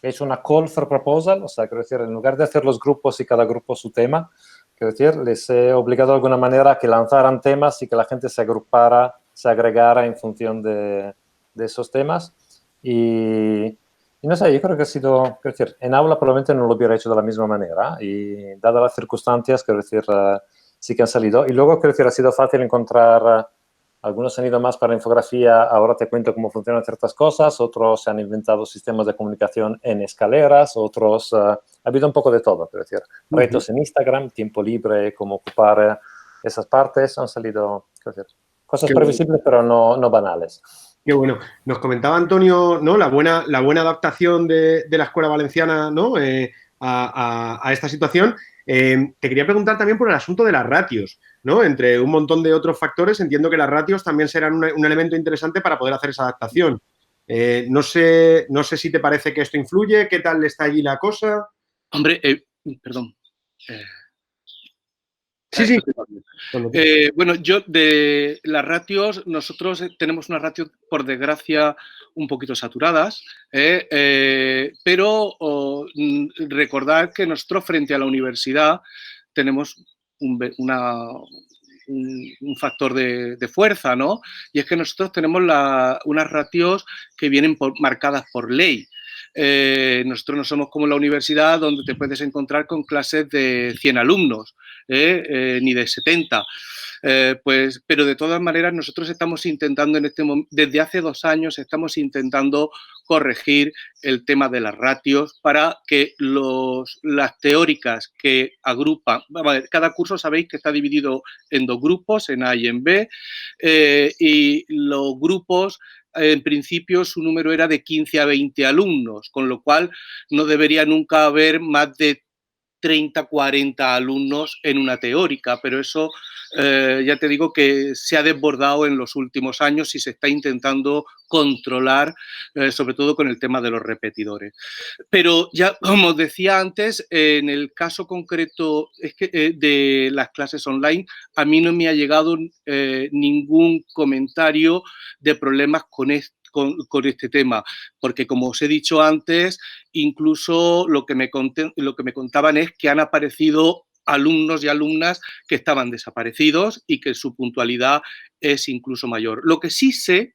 he hecho una call for proposal, o sea, quiero decir, en lugar de hacer los grupos y cada grupo su tema, quiero decir, les he obligado de alguna manera a que lanzaran temas y que la gente se agrupara, se agregara en función de esos temas. Y no sé, yo creo que ha sido, quiero decir, en aula probablemente no lo hubiera hecho de la misma manera y dadas las circunstancias, quiero decir, sí que han salido. Y luego, quiero decir, ha sido fácil encontrar, algunos han ido más para infografía, ahora te cuento cómo funcionan ciertas cosas, otros se han inventado sistemas de comunicación en escaleras, otros, ha habido un poco de todo, quiero decir, retos en Instagram, tiempo libre, cómo ocupar esas partes, han salido, quiero decir, cosas previsibles pero no banales. Qué bueno. Nos comentaba Antonio, ¿no?, la buena adaptación de la escuela valenciana, ¿no?, a esta situación. Te quería preguntar también por el asunto de las ratios, ¿no? Entre un montón de otros factores, entiendo que las ratios también serán un elemento interesante para poder hacer esa adaptación. No sé si te parece que esto influye, ¿qué tal está allí la cosa? Hombre, perdón. Sí. Bueno, yo de las ratios, nosotros tenemos unas ratios, por desgracia, un poquito saturadas, pero recordad que nosotros frente a la universidad tenemos un factor de fuerza, ¿no? Y es que nosotros tenemos unas ratios que vienen marcadas por ley. Nosotros no somos como la universidad donde te puedes encontrar con clases de 100 alumnos, ni de 70. Pero de todas maneras nosotros estamos intentando desde hace 2 años estamos intentando corregir el tema de las ratios para que las teóricas que agrupan, cada curso sabéis que está dividido en 2 grupos, en A y en B, y los grupos en principio su número era de 15 a 20 alumnos, con lo cual no debería nunca haber más de 30, 40 alumnos en una teórica, pero eso ya te digo que se ha desbordado en los últimos años y se está intentando controlar, sobre todo con el tema de los repetidores. Pero ya, como os decía antes, en el caso concreto de las clases online, a mí no me ha llegado ningún comentario de problemas con este tema, porque como os he dicho antes, incluso lo que me contaban es que han aparecido alumnos y alumnas que estaban desaparecidos y que su puntualidad es incluso mayor. Lo que sí sé,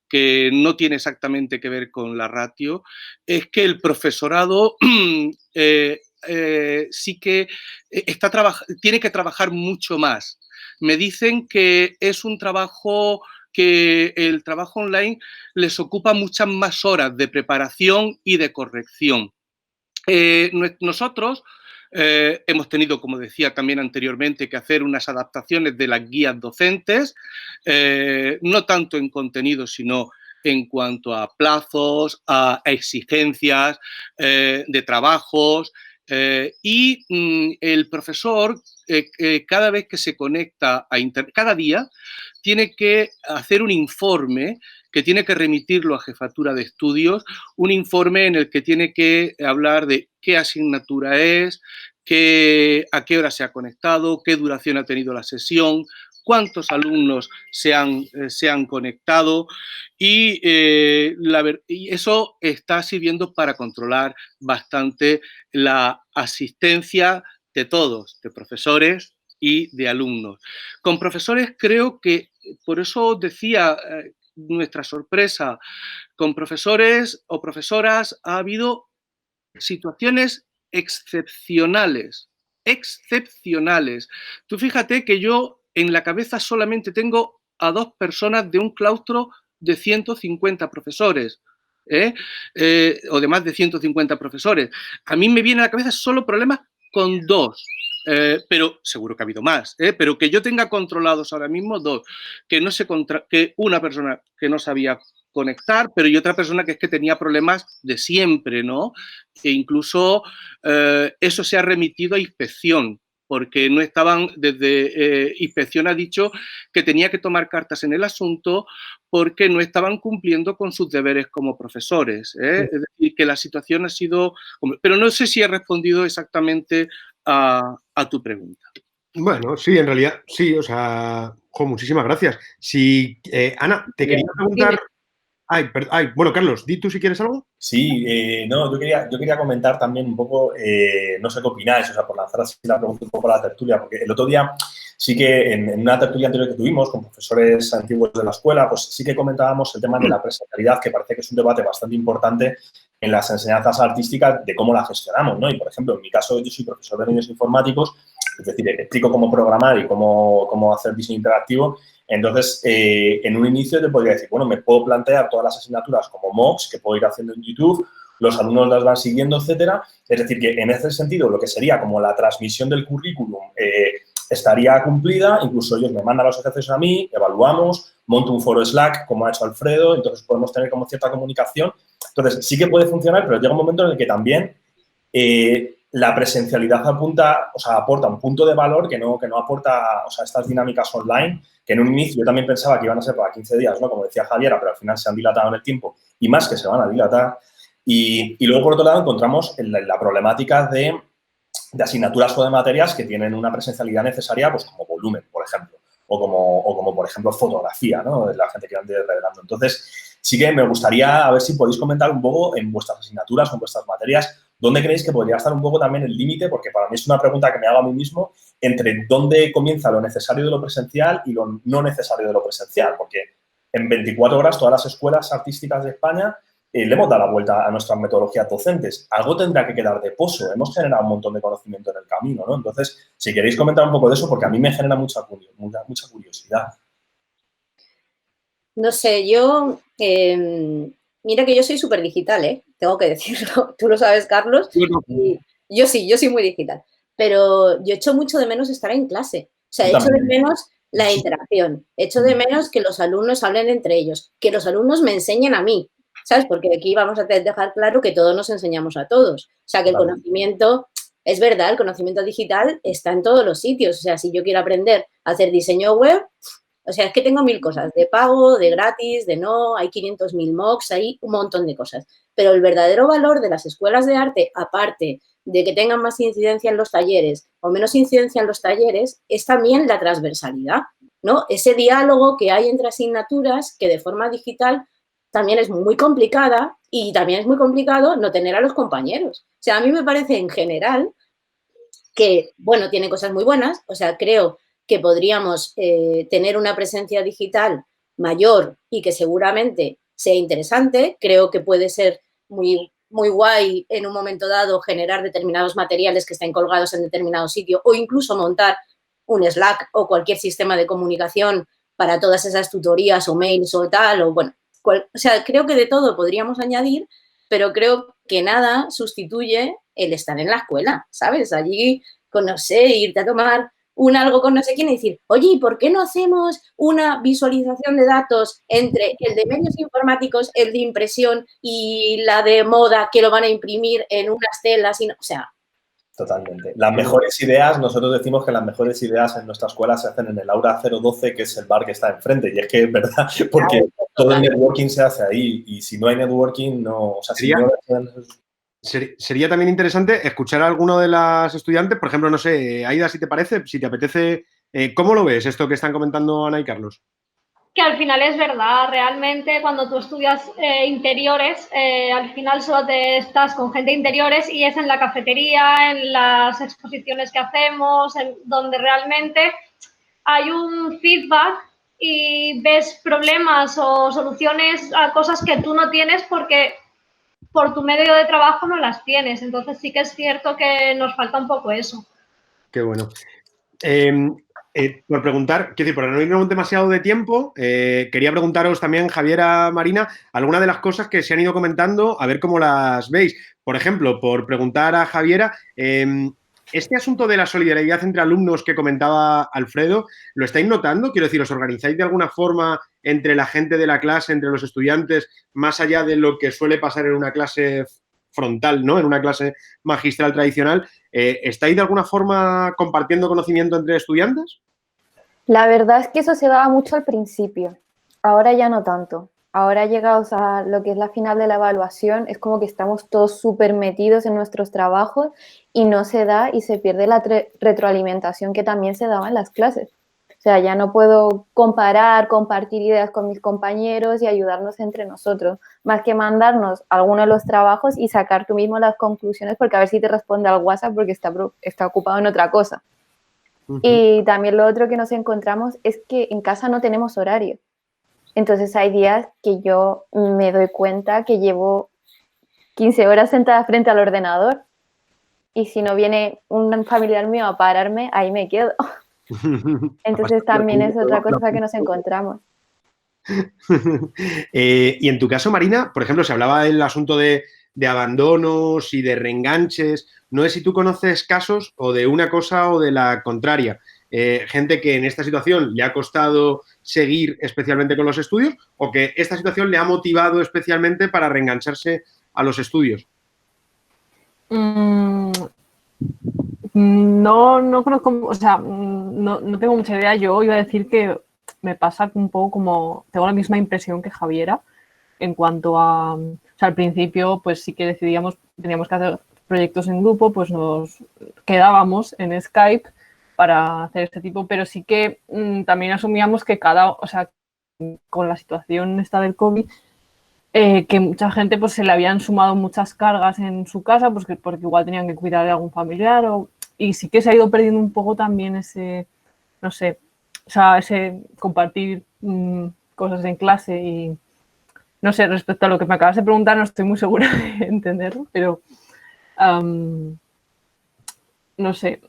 que no tiene exactamente que ver con la ratio, es que el profesorado sí que tiene que trabajar mucho más. Me dicen que es un trabajo que el trabajo online les ocupa muchas más horas de preparación y de corrección. Nosotros hemos tenido, como decía también anteriormente, que hacer unas adaptaciones de las guías docentes, no tanto en contenido, sino en cuanto a plazos, a exigencias de trabajos, y el profesor, cada vez que se conecta a Internet, cada día, tiene que hacer un informe que tiene que remitirlo a Jefatura de Estudios, un informe en el que tiene que hablar de qué asignatura es, a qué hora se ha conectado, qué duración ha tenido la sesión, cuántos alumnos se han conectado y eso está sirviendo para controlar bastante la asistencia de todos, de profesores y de alumnos. Con profesores creo que, por eso decía nuestra sorpresa, con profesores o profesoras ha habido situaciones excepcionales. Tú fíjate que yo en la cabeza solamente tengo a 2 personas de un claustro de 150 profesores, o de más de 150 profesores. A mí me viene a la cabeza solo problemas con 2. Pero seguro que ha habido más, pero que yo tenga controlados ahora mismo 2, que una persona que no sabía conectar, pero y otra persona que es que tenía problemas de siempre, ¿no? E incluso eso se ha remitido a inspección, porque no estaban, desde inspección ha dicho que tenía que tomar cartas en el asunto porque no estaban cumpliendo con sus deberes como profesores, ¿eh? Es decir, que la situación ha sido... Pero no sé si he respondido exactamente a tu pregunta. Bueno, sí, en realidad, sí, o sea, muchísimas gracias. Si, Ana, te quería preguntar... bueno, Carlos, di tú si quieres algo. Sí, no, yo quería comentar también un poco, no sé qué opináis, o sea, por lanzar así la pregunta un poco a la tertulia, porque el otro día sí que en una tertulia anterior que tuvimos con profesores antiguos de la escuela, pues sí que comentábamos el tema de la presencialidad, que parece que es un debate bastante importante en las enseñanzas artísticas de cómo la gestionamos, ¿no? Y, por ejemplo, en mi caso, yo soy profesor de medios informáticos, es decir, explico cómo programar y cómo hacer diseño interactivo. Entonces, en un inicio te podría decir, bueno, me puedo plantear todas las asignaturas como MOOCs que puedo ir haciendo en YouTube, los alumnos las van siguiendo, etcétera. Es decir, que en ese sentido, lo que sería como la transmisión del currículum estaría cumplida, incluso ellos me mandan los ejercicios a mí, evaluamos, monto un foro Slack, como ha hecho Alfredo, entonces podemos tener como cierta comunicación. Entonces, sí que puede funcionar, pero llega un momento en el que también la presencialidad aporta un punto de valor que no aporta, o sea, estas dinámicas online, que en un inicio yo también pensaba que iban a ser para 15 días, ¿no? Como decía Javiera, pero al final se han dilatado en el tiempo y más que se van a dilatar. Y luego, por otro lado, encontramos la problemática de asignaturas o de materias que tienen una presencialidad necesaria, pues como volumen, por ejemplo, o como por ejemplo, fotografía, ¿no? La gente que ande revelando. Entonces, sí que me gustaría a ver si podéis comentar un poco en vuestras asignaturas o en vuestras materias dónde creéis que podría estar un poco también el límite, porque para mí es una pregunta que me hago a mí mismo, entre dónde comienza lo necesario de lo presencial y lo no necesario de lo presencial, porque en 24 horas todas las escuelas artísticas de España le hemos dado la vuelta a nuestras metodologías docentes. Algo tendrá que quedar de pozo. Hemos generado un montón de conocimiento en el camino, ¿no? Entonces, si queréis comentar un poco de eso, porque a mí me genera mucha curiosidad. No sé, yo... mira que yo soy súper digital, ¿eh? Tengo que decirlo. Tú lo sabes, Carlos. Y yo soy muy digital. Pero yo echo mucho de menos estar en clase. O sea, echo de menos la interacción. Echo de menos que los alumnos hablen entre ellos, que los alumnos me enseñen a mí, ¿sabes? Porque aquí vamos a dejar claro que todos nos enseñamos a todos. O sea, que el conocimiento, es verdad, el conocimiento digital está en todos los sitios. O sea, si yo quiero aprender a hacer diseño web, o sea, es que tengo 1000 cosas, de pago, de gratis, de no, hay 500.000 mocks, hay un montón de cosas. Pero el verdadero valor de las escuelas de arte, aparte de que tengan más incidencia en los talleres o menos incidencia en los talleres, es también la transversalidad, ¿no? Ese diálogo que hay entre asignaturas que de forma digital también es muy complicada y también es muy complicado no tener a los compañeros. O sea, a mí me parece en general que, bueno, tiene cosas muy buenas, o sea, creo que podríamos tener una presencia digital mayor y que seguramente sea interesante. Creo que puede ser muy guay en un momento dado generar determinados materiales que estén colgados en determinado sitio o incluso montar un Slack o cualquier sistema de comunicación para todas esas tutorías o mails o tal, o bueno, o sea, creo que de todo podríamos añadir, pero creo que nada sustituye el estar en la escuela, ¿sabes? Allí, con, no sé, irte a tomar algo con no sé quién y decir, oye, ¿y por qué no hacemos una visualización de datos entre el de medios informáticos, el de impresión y la de moda que lo van a imprimir en unas telas? Y no, o sea... Totalmente. Las mejores ideas, nosotros decimos que las mejores ideas en nuestra escuela se hacen en el Aula 012, que es el bar que está enfrente. Y es que es verdad, porque todo el networking se hace ahí. Y si no hay networking, no... O sea, si no... Sería también interesante escuchar a alguno de las estudiantes, por ejemplo, no sé, Aida, si te parece, si te apetece, ¿cómo lo ves esto que están comentando Ana y Carlos? Que al final es verdad, realmente cuando tú estudias interiores, al final solo te estás con gente de interiores y es en la cafetería, en las exposiciones que hacemos, donde realmente hay un feedback y ves problemas o soluciones a cosas que tú no tienes porque por tu medio de trabajo no las tienes. Entonces sí que es cierto que nos falta un poco eso. Qué bueno. Por preguntar, quiero decir, por no irnos demasiado de tiempo, quería preguntaros también, Javiera, Marina, alguna de las cosas que se han ido comentando, a ver cómo las veis. Por ejemplo, por preguntar a Javiera, este asunto de la solidaridad entre alumnos que comentaba Alfredo, ¿lo estáis notando? Quiero decir, ¿os organizáis de alguna forma entre la gente de la clase, entre los estudiantes, más allá de lo que suele pasar en una clase frontal, ¿no? En una clase magistral tradicional? ¿Estáis de alguna forma compartiendo conocimiento entre estudiantes? La verdad es que eso se daba mucho al principio, ahora ya no tanto. Ahora llegados a lo que es la final de la evaluación, es como que estamos todos súper metidos en nuestros trabajos y no se da y se pierde la retroalimentación que también se daba en las clases. O sea, ya no puedo compartir ideas con mis compañeros y ayudarnos entre nosotros, más que mandarnos algunos de los trabajos y sacar tú mismo las conclusiones porque a ver si te responde al WhatsApp porque está ocupado en otra cosa. Y también lo otro que nos encontramos es que en casa no tenemos horario. Entonces hay días que yo me doy cuenta que llevo 15 horas sentada frente al ordenador y si no viene un familiar mío a pararme, ahí me quedo. Entonces también es otra cosa que nos encontramos. Y en tu caso, Marina, por ejemplo, se hablaba del asunto de abandonos y de reenganches. No sé si tú conoces casos o de una cosa o de la contraria. Gente que en esta situación le ha costado seguir especialmente con los estudios o que esta situación le ha motivado especialmente para reengancharse a los estudios. No conozco, o sea, no tengo mucha idea. Yo iba a decir que me pasa un poco como, tengo la misma impresión que Javiera en cuanto a, o sea, al principio pues sí que teníamos que hacer proyectos en grupo, pues nos quedábamos en Skype para hacer este tipo, pero sí que también asumíamos que o sea, con la situación esta del COVID, que mucha gente pues se le habían sumado muchas cargas en su casa, pues porque igual tenían que cuidar de algún familiar y sí que se ha ido perdiendo un poco también ese, no sé, o sea, ese compartir cosas en clase no sé, respecto a lo que me acabas de preguntar, no estoy muy segura de entenderlo, pero no sé.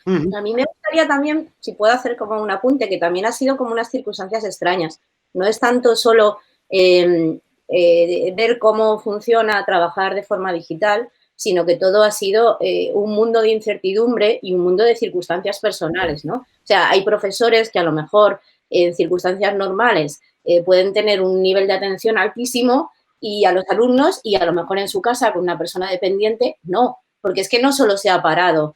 A mí me gustaría también, si puedo hacer como un apunte, que también ha sido como unas circunstancias extrañas. No es tanto solo ver cómo funciona trabajar de forma digital, sino que todo ha sido un mundo de incertidumbre y un mundo de circunstancias personales, ¿no? O sea, hay profesores que a lo mejor en circunstancias normales pueden tener un nivel de atención altísimo y a los alumnos, y a lo mejor en su casa con una persona dependiente, no, porque es que no solo se ha parado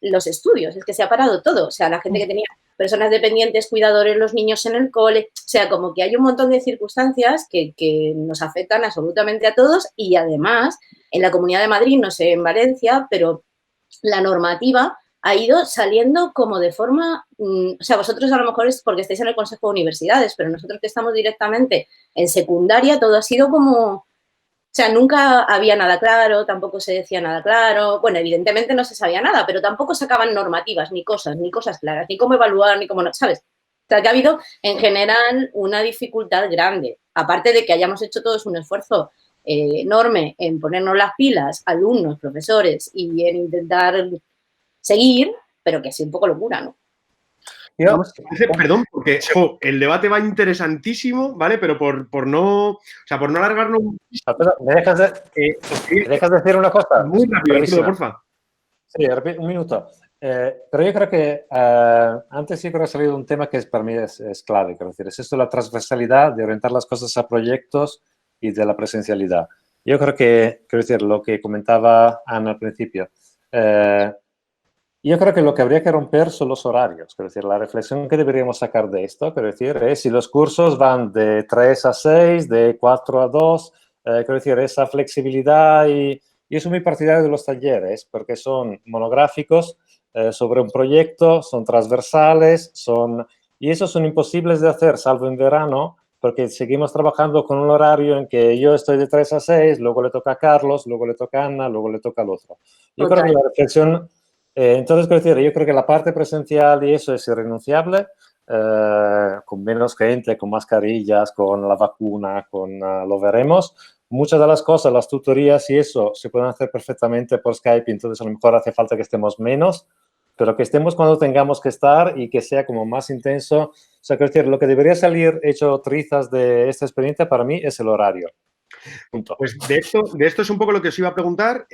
los estudios, es que se ha parado todo. O sea, la gente que tenía personas dependientes, cuidadores, los niños en el cole, o sea, como que hay un montón de circunstancias que nos afectan absolutamente a todos y además en la Comunidad de Madrid, no sé, en Valencia, pero la normativa ha ido saliendo como de forma, o sea, vosotros a lo mejor es porque estáis en el Consejo de Universidades, pero nosotros que estamos directamente en secundaria, todo ha sido como... O sea, nunca había nada claro, tampoco se decía nada claro. Bueno, evidentemente no se sabía nada, pero tampoco sacaban normativas, ni cosas claras, ni cómo evaluar, ni cómo no, ¿sabes? O sea, que ha habido en general una dificultad grande. Aparte de que hayamos hecho todos un esfuerzo enorme en ponernos las pilas, alumnos, profesores, y en intentar seguir, pero que ha sido un poco locura, ¿no? Perdón, porque el debate va interesantísimo, ¿vale? Pero por no alargarnos... ¿Me dejas decir una cosa? Muy rápido, porfa. Sí, un minuto. Pero yo creo que antes sí que ha salido un tema que para mí es clave. Quiero decir, es esto de la transversalidad, de orientar las cosas a proyectos y de la presencialidad. Yo creo que, quiero decir, lo que comentaba Ana al principio, yo creo que lo que habría que romper son los horarios. Quiero decir, la reflexión que deberíamos sacar de esto, quiero decir, es si los cursos van de 3 a 6, de 4 a 2, quiero decir, esa flexibilidad y yo soy muy partidario de los talleres porque son monográficos sobre un proyecto, son transversales, y esos son imposibles de hacer, salvo en verano, porque seguimos trabajando con un horario en que yo estoy de 3 a 6, luego le toca a Carlos, luego le toca a Ana, luego le toca al otro. Yo creo que la reflexión... entonces, quiero decir, yo creo que la parte presencial y eso es irrenunciable, con menos gente, con mascarillas, con la vacuna, lo veremos. Muchas de las cosas, las tutorías y eso, se pueden hacer perfectamente por Skype, entonces a lo mejor hace falta que estemos menos, pero que estemos cuando tengamos que estar y que sea como más intenso. O sea, quiero decir, lo que debería salir hecho trizas de esta experiencia para mí es el horario. Punto. Pues de esto es un poco lo que os iba a preguntar.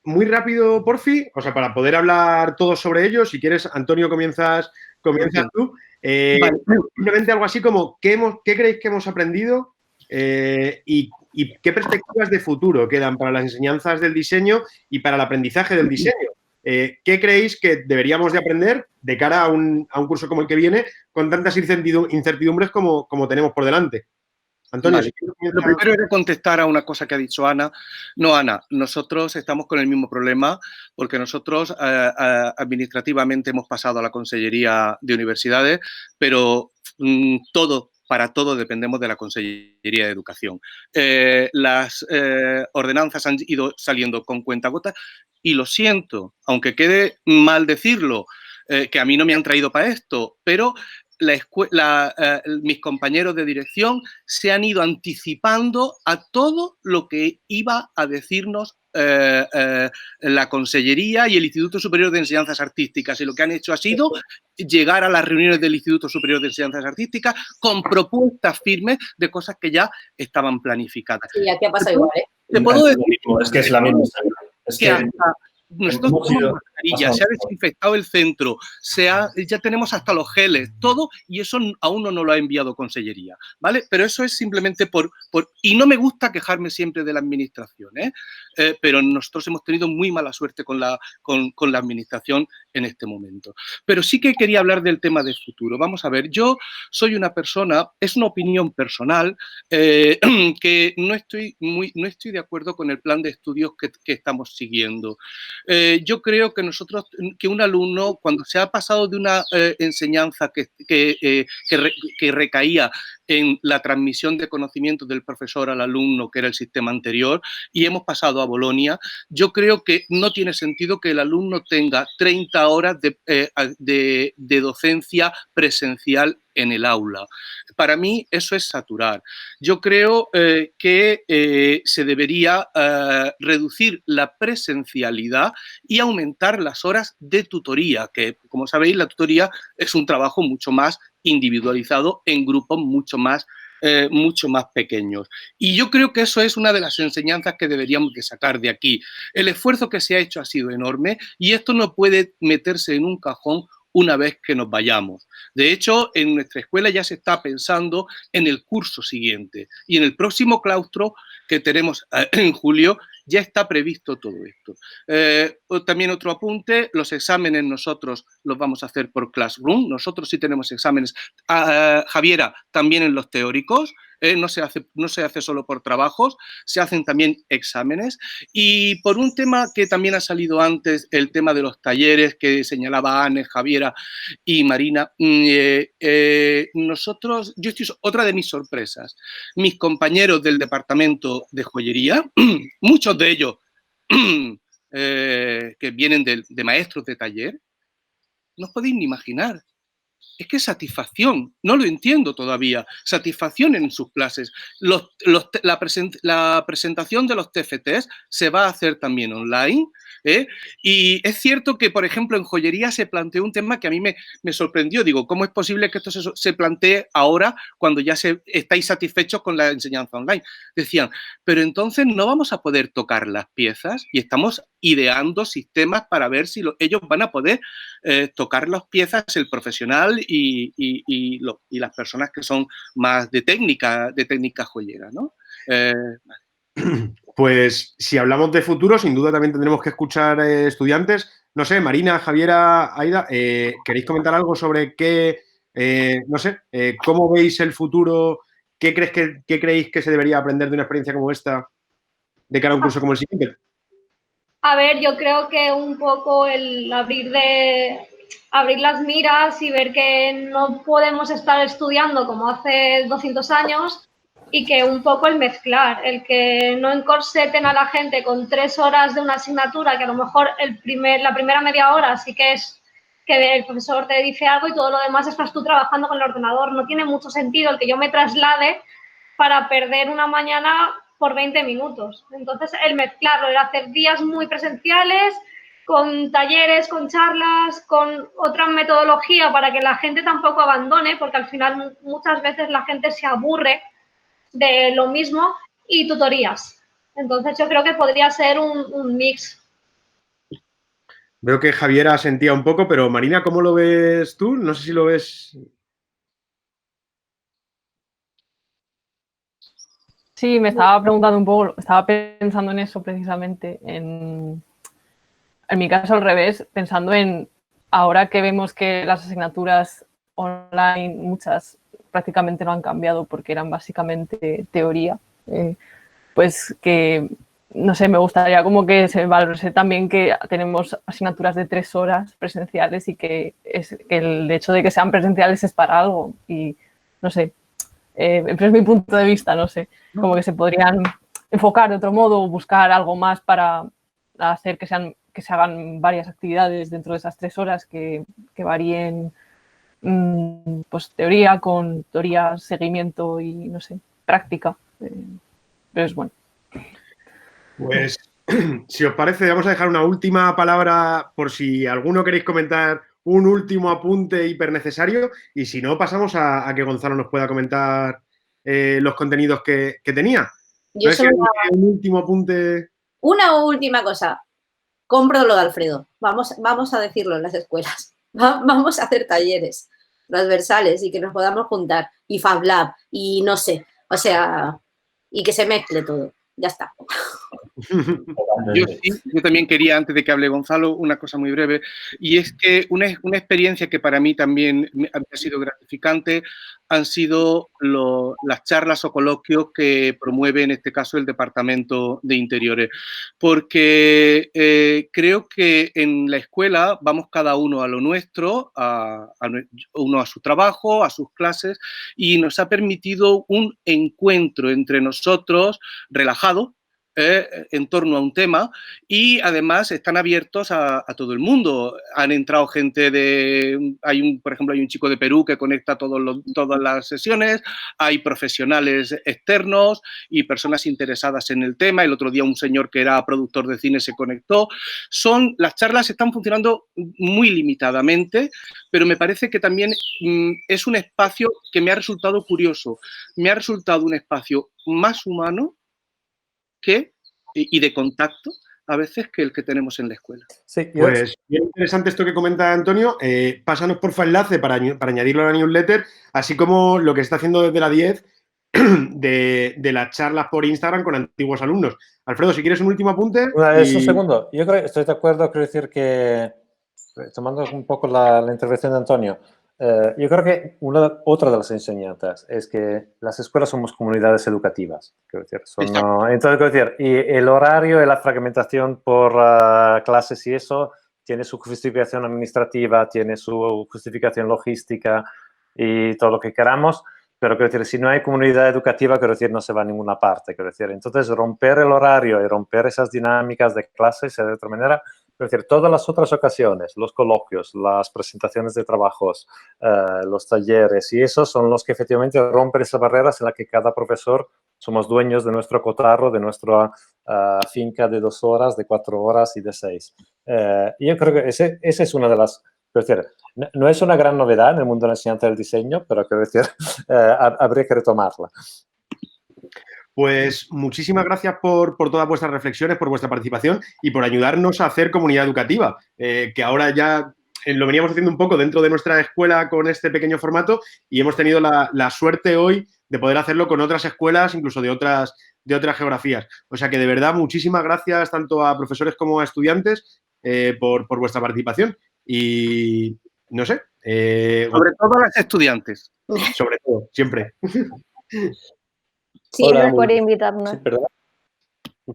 Muy rápido, porfi, o sea, para poder hablar todos sobre ello. Si quieres, Antonio, comienzas tú. Vale. Simplemente algo así como, ¿qué creéis que hemos aprendido y qué perspectivas de futuro quedan para las enseñanzas del diseño y para el aprendizaje del diseño? ¿Qué creéis que deberíamos de aprender de cara a un curso como el que viene con tantas incertidumbres como tenemos por delante? Antonio, vale. Lo primero era contestar a una cosa que ha dicho Ana. No, Ana, nosotros estamos con el mismo problema porque nosotros administrativamente hemos pasado a la Consellería de Universidades, pero para todo dependemos de la Consellería de Educación. Las ordenanzas han ido saliendo con cuentagotas y lo siento, aunque quede mal decirlo, que a mí no me han traído para esto, pero mis compañeros de dirección se han ido anticipando a todo lo que iba a decirnos la Consellería y el Instituto Superior de Enseñanzas Artísticas, y lo que han hecho ha sido llegar a las reuniones del Instituto Superior de Enseñanzas Artísticas con propuestas firmes de cosas que ya estaban planificadas. Sí, aquí ha pasado igual, ¿eh? Te puedo decir es que es la misma. Es que nosotros tenemos mascarillas, se ha desinfectado el centro, ya tenemos hasta los geles, todo, y eso aún no nos lo ha enviado Consellería, ¿vale? Pero eso es simplemente y no me gusta quejarme siempre de la administración, pero nosotros hemos tenido muy mala suerte con la administración en este momento. Pero sí que quería hablar del tema del futuro. Vamos a ver, yo soy una persona, es una opinión personal, que no estoy de acuerdo con el plan de estudios que estamos siguiendo. Yo creo que un alumno, cuando se ha pasado de una enseñanza que recaía en la transmisión de conocimientos del profesor al alumno, que era el sistema anterior, y hemos pasado a Bolonia, yo creo que no tiene sentido que el alumno tenga 30 40 horas de docencia presencial en el aula. Para mí eso es saturar. Yo creo que se debería reducir la presencialidad y aumentar las horas de tutoría, que como sabéis la tutoría es un trabajo mucho más individualizado en grupos mucho más pequeños. Y yo creo que eso es una de las enseñanzas que deberíamos de sacar de aquí. El esfuerzo que se ha hecho ha sido enorme y esto no puede meterse en un cajón una vez que nos vayamos. De hecho, en nuestra escuela ya se está pensando en el curso siguiente y en el próximo claustro que tenemos en julio ya está previsto todo esto. También otro apunte, los exámenes nosotros los vamos a hacer por Classroom, nosotros sí tenemos exámenes, Javiera, también en los teóricos, no se hace solo por trabajos, se hacen también exámenes. Y por un tema que también ha salido antes, el tema de los talleres que señalaba Anne, Javiera y Marina, nosotros, otra de mis sorpresas, mis compañeros del departamento de joyería, muchos de ellos que vienen de maestros de taller, no os podéis ni imaginar. Es que satisfacción, no lo entiendo todavía, satisfacción en sus clases. La presentación de los TFTs se va a hacer también online, ¿eh? Y es cierto que, por ejemplo, en joyería se planteó un tema que a mí me sorprendió. Digo, ¿cómo es posible que esto se plantee ahora cuando ya estáis satisfechos con la enseñanza online? Decían, pero entonces no vamos a poder tocar las piezas y estamos ideando sistemas para ver si ellos van a poder tocar las piezas, el profesional y las personas que son más de técnica joyera, ¿no? Pues si hablamos de futuro, sin duda también tendremos que escuchar estudiantes. No sé, Marina, Javiera, Aida, ¿queréis comentar algo sobre qué, no sé, cómo veis el futuro? ¿Qué creéis que se debería aprender de una experiencia como esta de cara a un curso como el siguiente? A ver, yo creo que un poco el abrir las miras y ver que no podemos estar estudiando como hace 200 años y que un poco el mezclar, el que no encorseten a la gente con 3 horas de una asignatura, que a lo mejor la primera media hora sí que es que el profesor te dice algo y todo lo demás estás tú trabajando con el ordenador. No tiene mucho sentido el que yo me traslade para perder una mañana por 20 minutos. Entonces, el mezclarlo, el hacer días muy presenciales, con talleres, con charlas, con otra metodología para que la gente tampoco abandone, porque al final muchas veces la gente se aburre de lo mismo, y tutorías. Entonces, yo creo que podría ser un mix. Veo que Javiera sentía un poco, pero Marina, ¿cómo lo ves tú? No sé si lo ves... Sí, me estaba preguntando un poco, estaba pensando en eso precisamente, en mi caso al revés, pensando en ahora que vemos que las asignaturas online, muchas prácticamente no han cambiado porque eran básicamente teoría, pues que, no sé, me gustaría como que se valorase también que tenemos asignaturas de 3 horas presenciales y que el hecho de que sean presenciales es para algo y, no sé, pero es mi punto de vista, no sé, como que se podrían enfocar de otro modo o buscar algo más para hacer que se hagan varias actividades dentro de esas 3 horas que varíen, pues teoría con teoría, seguimiento y, no sé, práctica. Pero es bueno. Pues, si os parece, vamos a dejar una última palabra por si alguno queréis comentar un último apunte hipernecesario y si no, pasamos a que Gonzalo nos pueda comentar los contenidos que tenía. Yo solo un último apunte. Una última cosa. Compro lo de Alfredo. Vamos a decirlo en las escuelas. Vamos a hacer talleres transversales y que nos podamos juntar. Y Fab Lab y no sé. O sea, y que se mezcle todo. Ya está. Yo también quería, antes de que hable Gonzalo, una cosa muy breve, y es que una experiencia que para mí también ha sido gratificante han sido las charlas o coloquios que promueve en este caso el Departamento de Interiores, porque creo que en la escuela vamos cada uno a lo nuestro, uno a su trabajo, a sus clases, y nos ha permitido un encuentro entre nosotros relajado, en torno a un tema y además están abiertos a todo el mundo. Han entrado gente por ejemplo, hay un chico de Perú que conecta todas las sesiones, hay profesionales externos y personas interesadas en el tema. El otro día un señor que era productor de cine se conectó. Las charlas están funcionando muy limitadamente, pero me parece que también es un espacio que me ha resultado curioso. Me ha resultado un espacio más humano y de contacto a veces que el que tenemos en la escuela. Sí, pues bien interesante esto que comenta Antonio. Pásanos porfa enlace para añadirlo a la newsletter, así como lo que está haciendo desde la 10 de las charlas por Instagram con antiguos alumnos. Alfredo, si quieres un último apunte. Un segundo. Yo creo, estoy de acuerdo, quiero decir que, tomando un poco la intervención de Antonio, yo creo que otra de las enseñanzas es que las escuelas somos comunidades educativas. Quiero decir, entonces, quiero decir, y el horario y la fragmentación por clases y eso tiene su justificación administrativa, tiene su justificación logística y todo lo que queramos. Pero, quiero decir, si no hay comunidad educativa, quiero decir, no se va a ninguna parte. Quiero decir, entonces, romper el horario y romper esas dinámicas de clases de otra manera, quiero decir, todas las otras ocasiones, los coloquios, las presentaciones de trabajos, los talleres y eso son los que efectivamente rompen esas barreras en las que cada profesor somos dueños de nuestro cotarro, de nuestra finca de 2 horas, de 4 horas y de 6. Yo creo que esa es una de las... Quiero decir, no es una gran novedad en el mundo de la enseñanza del diseño, pero quiero decir, habría que retomarla. Pues muchísimas gracias por todas vuestras reflexiones, por vuestra participación y por ayudarnos a hacer comunidad educativa, que ahora ya lo veníamos haciendo un poco dentro de nuestra escuela con este pequeño formato y hemos tenido la suerte hoy de poder hacerlo con otras escuelas, incluso de otras geografías. O sea que de verdad muchísimas gracias tanto a profesores como a estudiantes por vuestra participación. Y no sé. Sobre todo a los estudiantes. Sobre todo, siempre. Sí, gracias por invitarnos. Sí, perdón.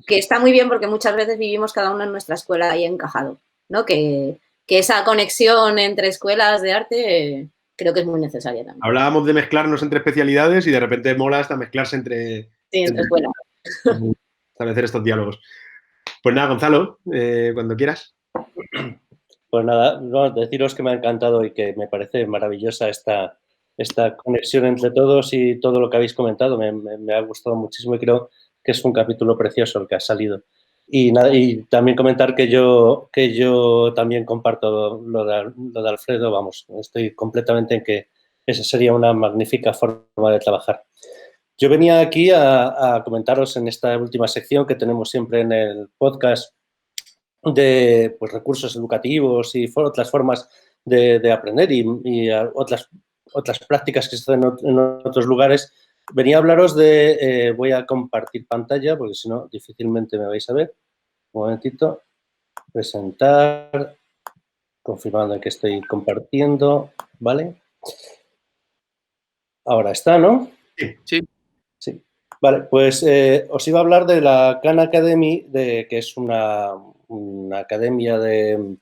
Que está muy bien porque muchas veces vivimos cada uno en nuestra escuela ahí encajado, ¿no? Que esa conexión entre escuelas de arte creo que es muy necesaria también. Hablábamos de mezclarnos entre especialidades y de repente mola hasta mezclarse entre escuelas. Establecer estos diálogos. Pues nada, Gonzalo, cuando quieras. Pues nada, no, deciros que me ha encantado y que me parece maravillosa esta conexión entre todos y todo lo que habéis comentado. Me ha gustado muchísimo y creo que es un capítulo precioso el que ha salido. Y nada, y también comentar que yo también comparto lo de Alfredo, vamos, estoy completamente en que esa sería una magnífica forma de trabajar. Yo venía aquí a comentaros en esta última sección que tenemos siempre en el podcast de pues, recursos educativos y otras formas de aprender y otras prácticas que se hacen en otros lugares. Venía a hablaros de... voy a compartir pantalla porque si no difícilmente me vais a ver. Un momentito. Presentar. Confirmando que estoy compartiendo. ¿Vale? Ahora está, ¿no? Sí. Sí. Vale, pues os iba a hablar de la Khan Academy, que es una academia de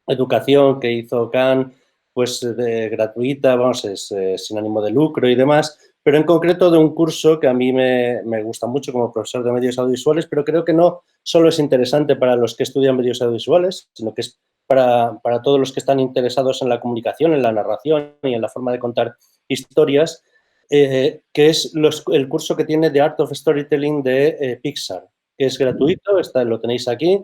educación que hizo Khan, pues gratuita, vamos, es sin ánimo de lucro y demás, pero en concreto de un curso que a mí me gusta mucho como profesor de medios audiovisuales, pero creo que no solo es interesante para los que estudian medios audiovisuales, sino que es para todos los que están interesados en la comunicación, en la narración y en la forma de contar historias, que es el curso que tiene The Art of Storytelling de Pixar, que es gratuito, lo tenéis aquí,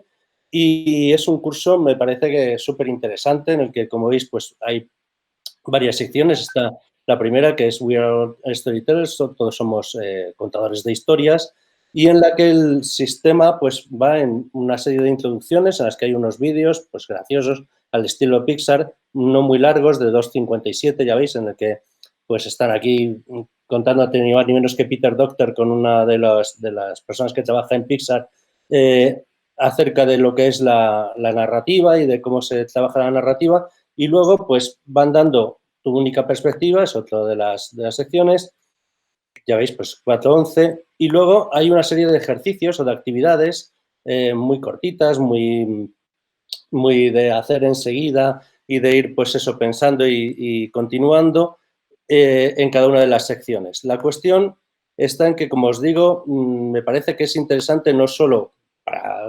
y es un curso, me parece que es súper interesante, en el que, como veis, pues hay varias secciones. Está la primera, que es We Are Storytellers, todos somos contadores de historias, y en la que el sistema pues va en una serie de introducciones en las que hay unos vídeos pues graciosos al estilo Pixar, no muy largos, de 2:57, ya veis, en el que pues están aquí contándote ni más ni menos que Peter Docter con una de las personas que trabaja en Pixar acerca de lo que es la narrativa y de cómo se trabaja la narrativa, y luego pues van dando tu única perspectiva, es otra de las secciones, ya veis, pues 4:11, y luego hay una serie de ejercicios o de actividades muy cortitas, muy de hacer enseguida y de ir pues eso pensando y continuando en cada una de las secciones. La cuestión está en que, como os digo, me parece que es interesante no solo,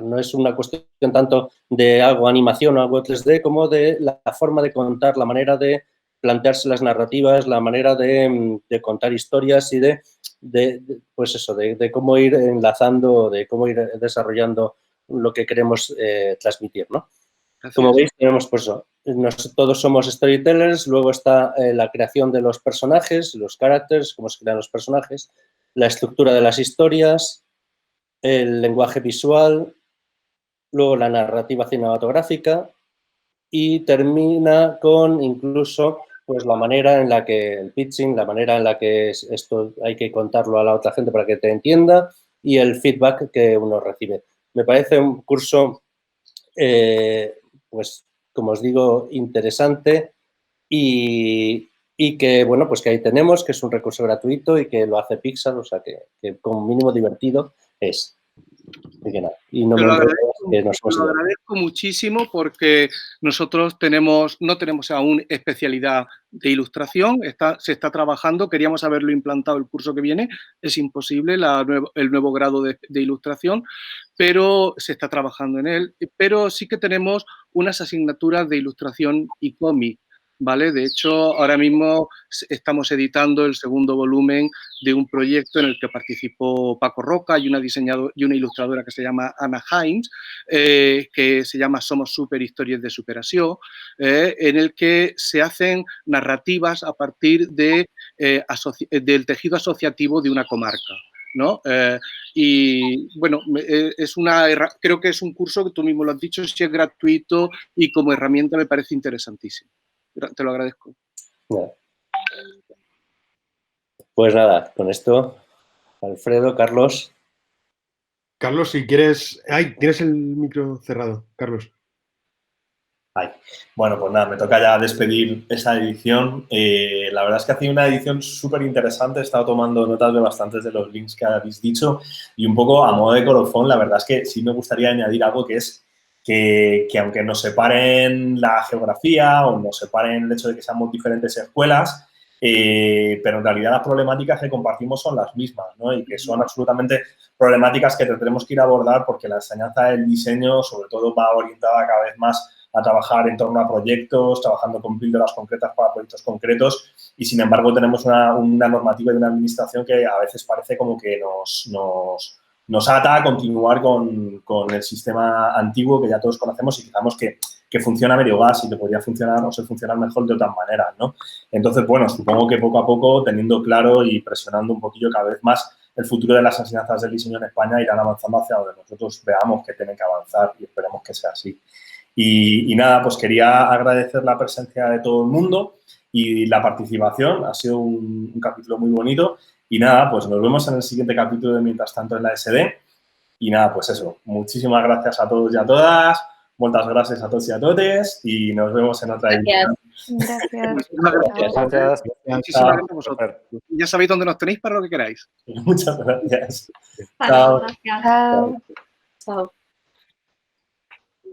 no es una cuestión tanto de algo animación o algo 3D, como de la forma de contar, la manera de plantearse las narrativas, la manera de contar historias y pues eso, de cómo ir enlazando, de cómo ir desarrollando lo que queremos transmitir, ¿no? Como veis, tenemos pues eso, todos somos storytellers, luego está la creación de los personajes, los characters, cómo se crean los personajes, la estructura de las historias, el lenguaje visual, luego la narrativa cinematográfica y termina con incluso pues la manera en la que el pitching, la manera en la que esto hay que contarlo a la otra gente para que te entienda y el feedback que uno recibe. Me parece un curso, pues como os digo, interesante y que, bueno, pues que ahí tenemos, que es un recurso gratuito y que lo hace Pixar, o sea que con mínimo divertido es. Y no lo agradezco muchísimo porque nosotros no tenemos aún especialidad de ilustración, se está trabajando, queríamos haberlo implantado el curso que viene, es imposible el nuevo grado de ilustración, pero se está trabajando en él, pero sí que tenemos unas asignaturas de ilustración y cómic, ¿vale? De hecho, ahora mismo estamos editando el segundo volumen de un proyecto en el que participó Paco Roca y una ilustradora que se llama Anna Hines, que se llama Somos Super, Historias de Superación, en el que se hacen narrativas a partir del tejido asociativo de una comarca, ¿no? Y bueno, creo que es un curso que tú mismo lo has dicho, si es gratuito y como herramienta me parece interesantísimo. Te lo agradezco. Pues nada, con esto, Alfredo, Carlos. Carlos, si quieres... ¡Ay! Tienes el micro cerrado, Carlos. Ay. Bueno, pues nada, me toca ya despedir esa edición. La verdad es que ha sido una edición súper interesante. He estado tomando notas de bastantes de los links que habéis dicho y un poco a modo de colofón, la verdad es que sí me gustaría añadir algo que es que aunque nos separen la geografía o nos separen el hecho de que seamos diferentes escuelas, pero en realidad las problemáticas que compartimos son las mismas, ¿no? Y que son absolutamente problemáticas que tendremos que ir a abordar porque la enseñanza del diseño, sobre todo, va orientada cada vez más a trabajar en torno a proyectos, trabajando con píldoras concretas para proyectos concretos y, sin embargo, tenemos una normativa y una administración que a veces parece como que nos ata a continuar con el sistema antiguo que ya todos conocemos y digamos que funciona a medio gas y que podría funcionar o funcionar mejor de otras maneras, ¿no? Entonces, bueno, supongo que poco a poco, teniendo claro y presionando un poquillo cada vez más, el futuro de las enseñanzas del diseño en España irán avanzando hacia donde nosotros veamos que tienen que avanzar y esperemos que sea así. Y nada, pues quería agradecer la presencia de todo el mundo y la participación. Ha sido un capítulo muy bonito. Y nada, pues nos vemos en el siguiente capítulo de Mientras Tanto en la SD. Y nada, pues eso. Muchísimas gracias a todos y a todas. Muchas gracias a todos y a todas. Y nos vemos en otra edición. Gracias. Muchísimas gracias. Muchísimas gracias a vosotros. Ya sabéis dónde nos tenéis para lo que queráis. Muchas gracias. Chao. Gracias. Chao. Chao.